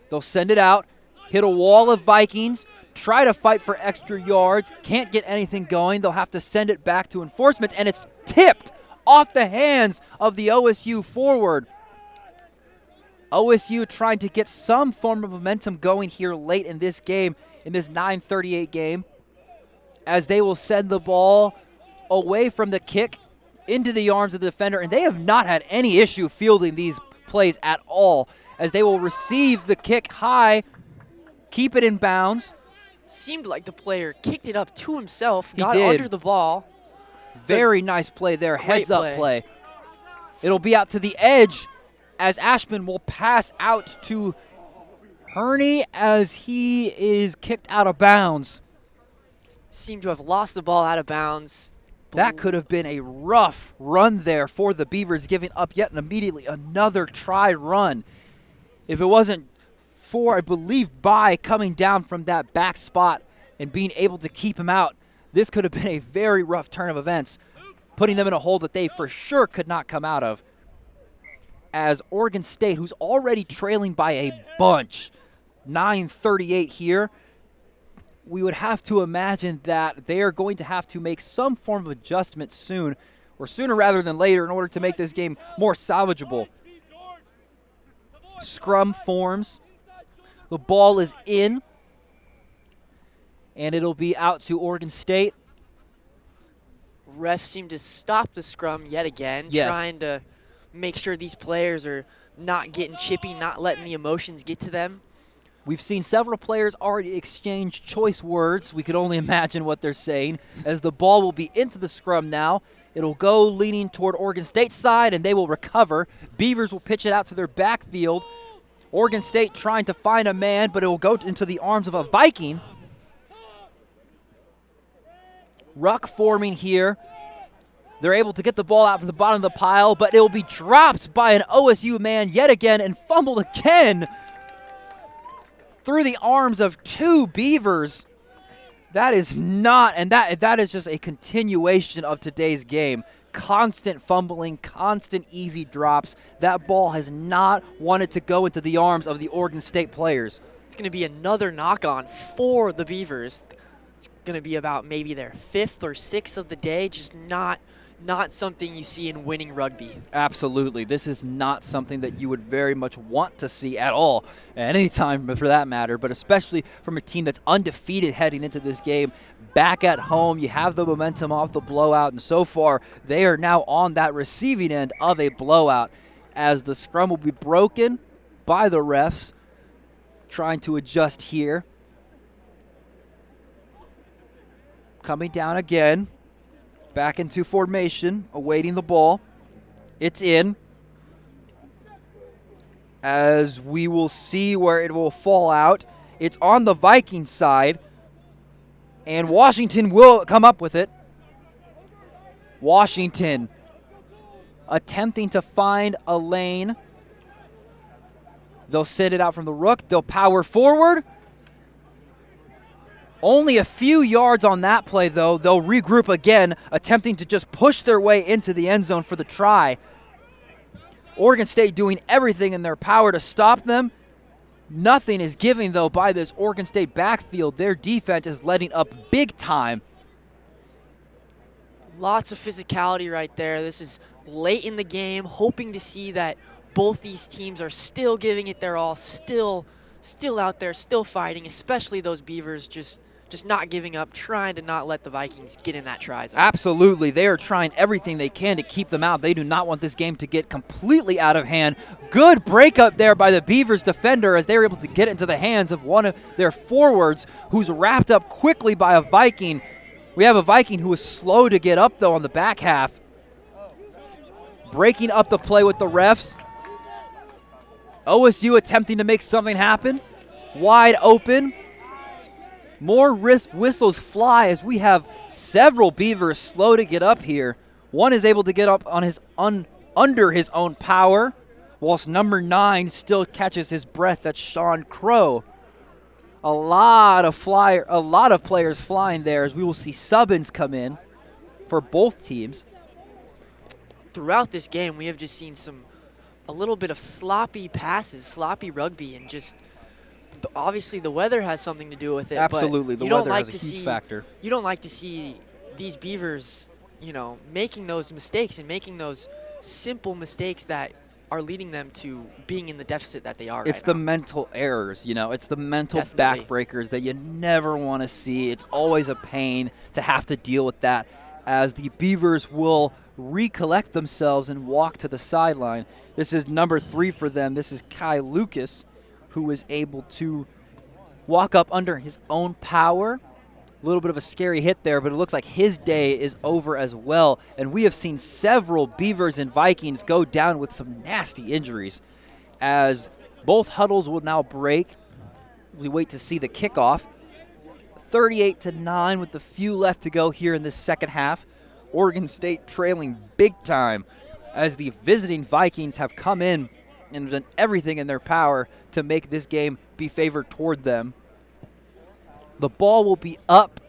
They'll send it out, hit a wall of Vikings, try to fight for extra yards, can't get anything going. They'll have to send it back to enforcement, and it's tipped off the hands of the OSU forward. OSU trying to get some form of momentum going here late in this game, in this 9:38 game, as they will send the ball away from the kick into the arms of the defender, and they have not had any issue fielding these plays at all, as they will receive the kick high, keep it in bounds. Seemed like the player kicked it up to himself, He got did. under the ball. Very nice play there, great heads-up play. It'll be out to the edge as Ashman will pass out to Herney as he is kicked out of bounds. Seemed to have lost the ball out of bounds. That could have been a rough run there for the Beavers, giving up yet immediately another try run. If it wasn't for, I believe, Bai coming down from that back spot and being able to keep him out, this could have been a very rough turn of events, putting them in a hole that they for sure could not come out of. As Oregon State, who's already trailing by a bunch, 9:38 here, we would have to imagine that they are going to have to make some form of adjustment soon, or sooner rather than later, in order to make this game more salvageable. Scrum forms. The ball is in, and it'll be out to Oregon State. Ref seemed to stop the scrum yet again, Yes. trying to make sure these players are not getting chippy, not letting the emotions get to them. We've seen several players already exchange choice words. We could only imagine what they're saying, as the ball will be into the scrum now. It'll go leaning toward Oregon State's side, and they will recover. Beavers will pitch it out to their backfield. Oregon State trying to find a man, but it will go into the arms of a Viking. Ruck forming here. They're able to get the ball out from the bottom of the pile, but it will be dropped by an OSU man yet again and fumbled again through the arms of two Beavers. That is not, and that is just a continuation of today's game. Constant fumbling, constant easy drops. That ball has not wanted to go into the arms of the Oregon State players. It's going to be another knock-on for the Beavers. It's going to be about maybe their 5th or 6th of the day, just not something you see in winning rugby. Absolutely. This is not something that you would very much want to see at all, at any time for that matter, but especially from a team that's undefeated heading into this game. Back at home, you have the momentum off the blowout, and so far they are now on that receiving end of a blowout, as the scrum will be broken by the refs, trying to adjust here. Coming down again. Back into formation, awaiting the ball. It's in. As we will see where it will fall out. It's on the Viking side. And Washington will come up with it. Washington attempting to find a lane. They'll send it out from the rook. They'll power forward. Only a few yards on that play, though. They'll regroup again, attempting to just push their way into the end zone for the try. Oregon State doing everything in their power to stop them. Nothing is given, though, by this Oregon State backfield. Their defense is letting up big time. Lots of physicality right there. This is late in the game, hoping to see that both these teams are still giving it their all, still out there, still fighting, especially those Beavers just not giving up, trying to not let the Vikings get in that try zone. Absolutely. They are trying everything they can to keep them out. They do not want this game to get completely out of hand. Good breakup there by the Beavers defender as they were able to get into the hands of one of their forwards, who's wrapped up quickly by a Viking. We have a Viking who was slow to get up, though, on the back half. Breaking up the play with the refs. OSU attempting to make something happen. Wide open. More whistles fly as we have several Beavers slow to get up here. One is able to get up on his under his own power, whilst number 9 still catches his breath. That's Sean Crow. A lot of players flying there, as we will see sub-ins come in for both teams. Throughout this game, we have just seen a little bit of sloppy passes, sloppy rugby, and just obviously the weather has something to do with it. Absolutely, but the weather has a huge factor. You don't like to see these Beavers, making those mistakes and making those simple mistakes that are leading them to being in the deficit that they are It's right the now. mental errors, you know. It's the mental Definitely. backbreakers that you never want to see. It's always a pain to have to deal with that, as the Beavers will recollect themselves and walk to the sideline. This is number 3 for them. This is Kai Lucas, who is able to walk up under his own power. A little bit of a scary hit there, but it looks like his day is over as well. And we have seen several Beavers and Vikings go down with some nasty injuries, as both huddles will now break. We wait to see the kickoff. 38-9 with a few left to go here in this second half. Oregon State trailing big time, as the visiting Vikings have come in and done everything in their power to make this game be favored toward them. The ball will be up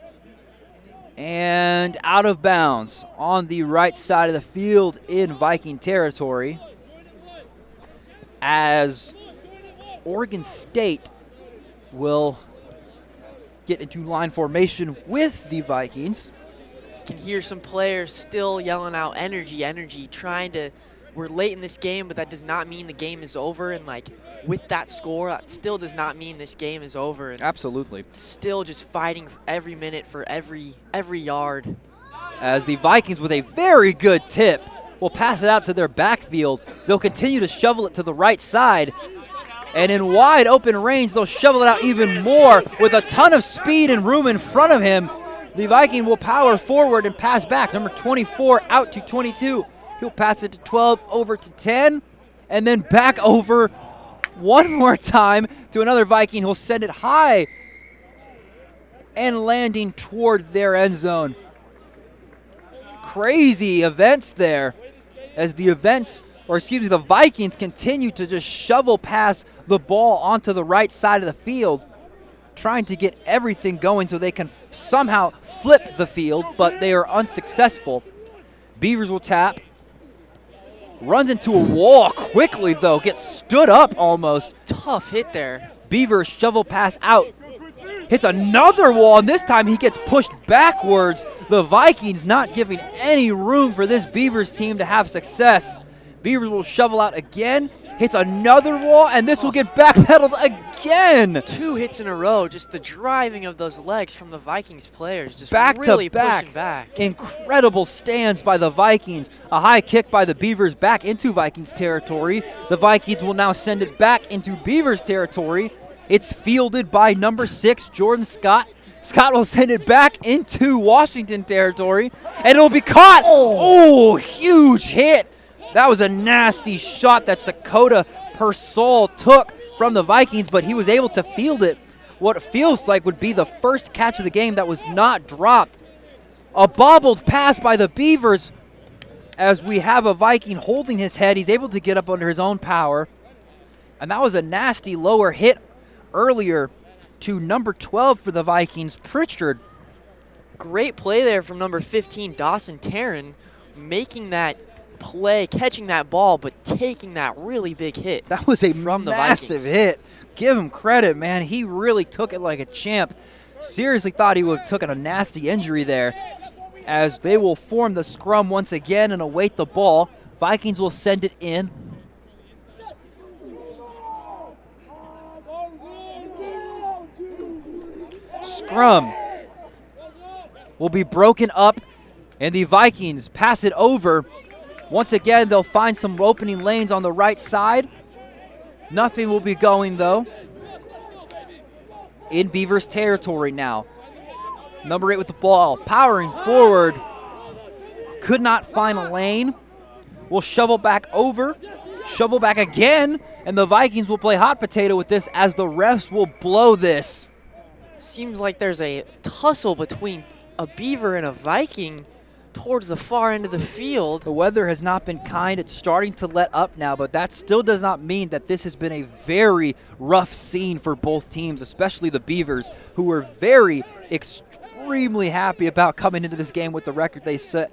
and out of bounds on the right side of the field in Viking territory, as Oregon State will get into line formation with the Vikings. Can hear some players still yelling out energy, trying to, we're late in this game, but that does not mean the game is over. And like with that score, that still does not mean this game is over. And Absolutely. still just fighting for every minute, for every yard. As the Vikings, with a very good tip, will pass it out to their backfield. They'll continue to shovel it to the right side. And in wide open range, they'll shovel it out even more with a ton of speed and room in front of him. The Viking will power forward and pass back. Number 24 out to 22. He'll pass it to 12, over to 10, and then back over one more time to another Viking who'll send it high and landing toward their end zone. Crazy events there, as the Vikings continue to just shovel past the ball onto the right side of the field, trying to get everything going so they can somehow flip the field, but they are unsuccessful. Beavers will tap. Runs into a wall quickly, though. Gets stood up almost. Tough hit there. Beavers shovel pass out. Hits another wall, and this time he gets pushed backwards. The Vikings not giving any room for this Beavers team to have success. Beavers will shovel out again. Hits another wall, and this will get backpedaled again. 2 hits in a row. Just the driving of those legs from the Vikings players. Just Back really to back. pushing back. Incredible stands by the Vikings. A high kick by the Beavers back into Vikings territory. The Vikings will now send it back into Beavers territory. It's fielded by number 6, Jordan Scott. Scott will send it back into Washington territory, and it'll be caught. Oh, huge hit. That was a nasty shot that Dakota Persol took from the Vikings, but he was able to field it. What feels like would be the first catch of the game that was not dropped. A bobbled pass by the Beavers, as we have a Viking holding his head. He's able to get up under his own power. And that was a nasty lower hit earlier to number 12 for the Vikings, Pritchard. Great play there from number 15, Dawson Taryn, making that play, catching that ball, but taking that really big hit. That was a from the massive Vikings. hit. Give him credit, man. He really took it like a champ. Seriously thought he would have taken a nasty injury there, as they will form the scrum once again and await the ball. Vikings will send it in. Scrum will be broken up, and the Vikings pass it over. Once again, they'll find some opening lanes on the right side. Nothing will be going, though. In Beavers territory now. Number 8 with the ball, powering forward. Could not find a lane. Will shovel back over. Shovel back again. And the Vikings will play hot potato with this, as the refs will blow this. Seems like there's a tussle between a Beaver and a Viking towards the far end of the field. The weather has not been kind. It's starting to let up now, but that still does not mean that this has been a very rough scene for both teams, especially the Beavers, who were very extremely happy about coming into this game with the record they sat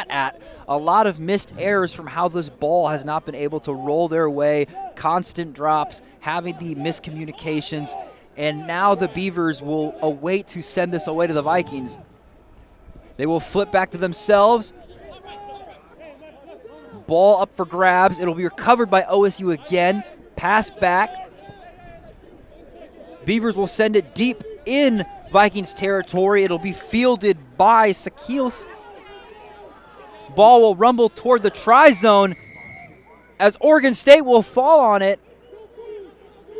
at. A lot of missed errors from how this ball has not been able to roll their way, constant drops, having the miscommunications, and now the Beavers will await to send this away to the Vikings. They will flip back to themselves. Ball up for grabs. It'll be recovered by OSU again. Pass back. Beavers will send it deep in Vikings territory. It'll be fielded by Sioutas. Ball will rumble toward the try zone as Oregon State will fall on it.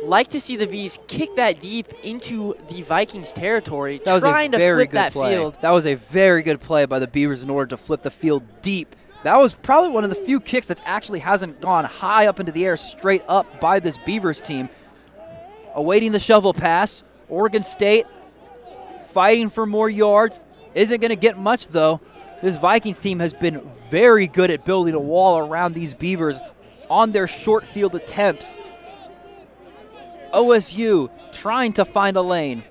Like to see the Beavs kick that deep into the Vikings territory, That was trying a to very flip good that play. field. That was a very good play by the Beavers in order to flip the field deep. That was probably one of the few kicks that actually hasn't gone high up into the air straight up by this Beavers team. Awaiting the shovel pass. Oregon State fighting for more yards. Isn't going to get much, though. This Vikings team has been very good at building a wall around these Beavers on their short field attempts. OSU trying to find a lane.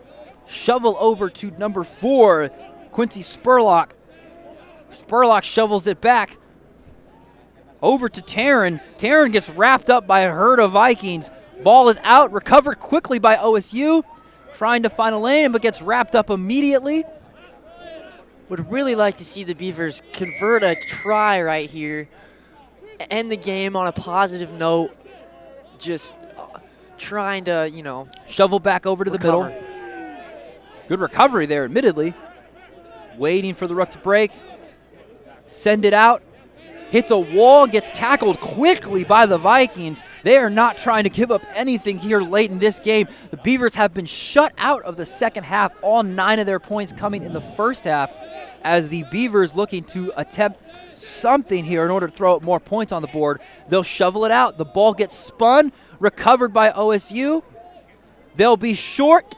Shovel over to number 4, Quincy Spurlock. Spurlock shovels it back over to Taryn. Taryn gets wrapped up by a herd of Vikings. Ball is out, recovered quickly by OSU. Trying to find a lane, but gets wrapped up immediately. Would really like to see the Beavers convert a try right here, end the game on a positive note, just trying to, Shovel back over to the recover. middle. Good recovery there, admittedly. Waiting for the ruck to break. Send it out. Hits a wall, gets tackled quickly by the Vikings. They are not trying to give up anything here late in this game. The Beavers have been shut out of the second half, all 9 of their points coming in the first half, as the Beavers looking to attempt something here in order to throw up more points on the board. They'll shovel it out. The ball gets spun, recovered by OSU. They'll be short,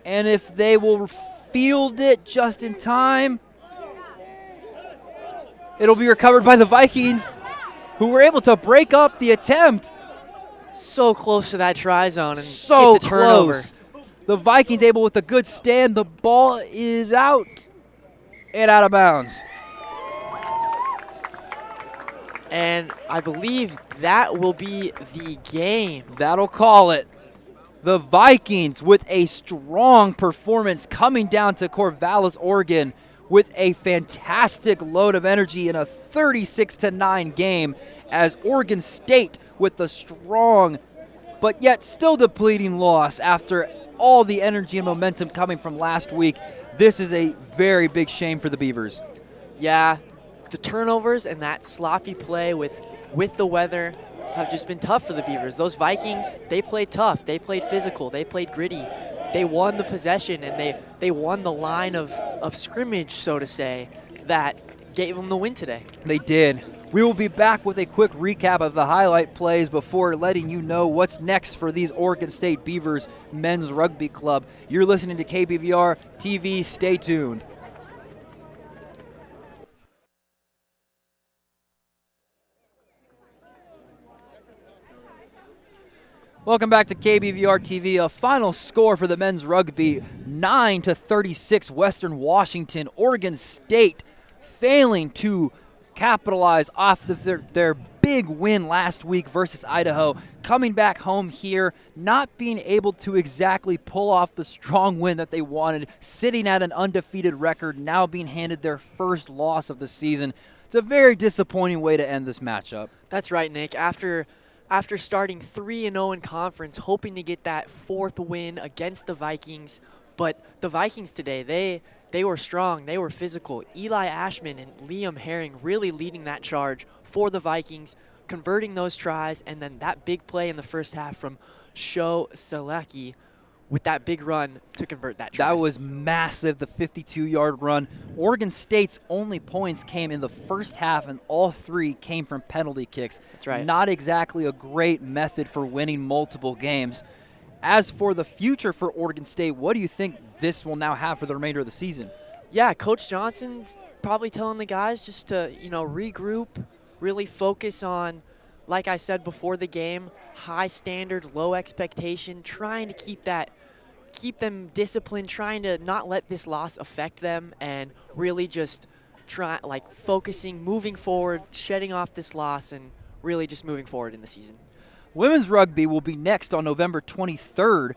and if they will field it just in time, it'll be recovered by the Vikings, who were able to break up the attempt. So close to that try zone and So get the turnover. close. The Vikings able with a good stand. The ball is out and out of bounds. And I believe that will be the game. That'll call it. The Vikings with a strong performance coming down to Corvallis, Oregon, with a fantastic load of energy in a 36-9 game, as Oregon State with the strong but yet still depleting loss after all the energy and momentum coming from last week. This is a very big shame for the Beavers. Yeah, the turnovers and that sloppy play with the weather have just been tough for the Beavers. Those Vikings, they played tough. They played physical. They played gritty. They won the possession, and they won the line of scrimmage, so to say, that gave them the win today. They did. We will be back with a quick recap of the highlight plays before letting you know what's next for these Oregon State Beavers men's rugby club. You're listening to KBVR TV. Stay tuned. Welcome back to KBVR TV. A final score for the men's rugby, 9-36 Western Washington. Oregon State failing to capitalize off their big win last week versus Idaho. Coming back home here, not being able to exactly pull off the strong win that they wanted, sitting at an undefeated record, now being handed their first loss of the season. It's a very disappointing way to end this matchup. That's right, Nick. After starting 3-0 in conference, hoping to get that 4th win against the Vikings. But the Vikings today, they were strong. They were physical. Eli Ashman and Liam Herring really leading that charge for the Vikings, converting those tries, and then that big play in the first half from Sho Selecki with that big run to convert that try. That was massive, the 52-yard run. Oregon State's only points came in the first half, and all 3 came from penalty kicks. That's right. Not exactly a great method for winning multiple games. As for the future for Oregon State, what do you think this will now have for the remainder of the season? Yeah, Coach Johnson's probably telling the guys just to, regroup, really focus on, like I said before the game, high standard, low expectation, trying to keep them disciplined, trying to not let this loss affect them, and really just focusing, moving forward, shedding off this loss, and really just moving forward in the season. Women's rugby will be next on November 23rd.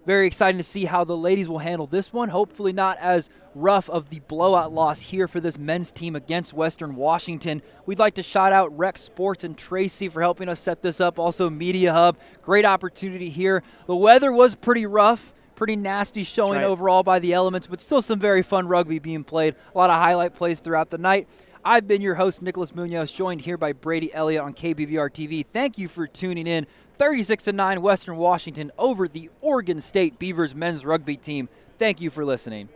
Very exciting to see how the ladies will handle this one. Hopefully not as rough of the blowout loss here for this men's team against Western Washington. We'd like to shout out Rec Sports and Tracy for helping us set this up. Also Media Hub, great opportunity here. The weather was pretty rough, pretty nasty showing overall by the elements, but still some very fun rugby being played. A lot of highlight plays throughout the night. I've been your host, Nikolas Munoz, joined here by Brady Elliott on KBVR TV. Thank you for tuning in. 36-9 Western Washington over the Oregon State Beavers men's rugby team. Thank you for listening.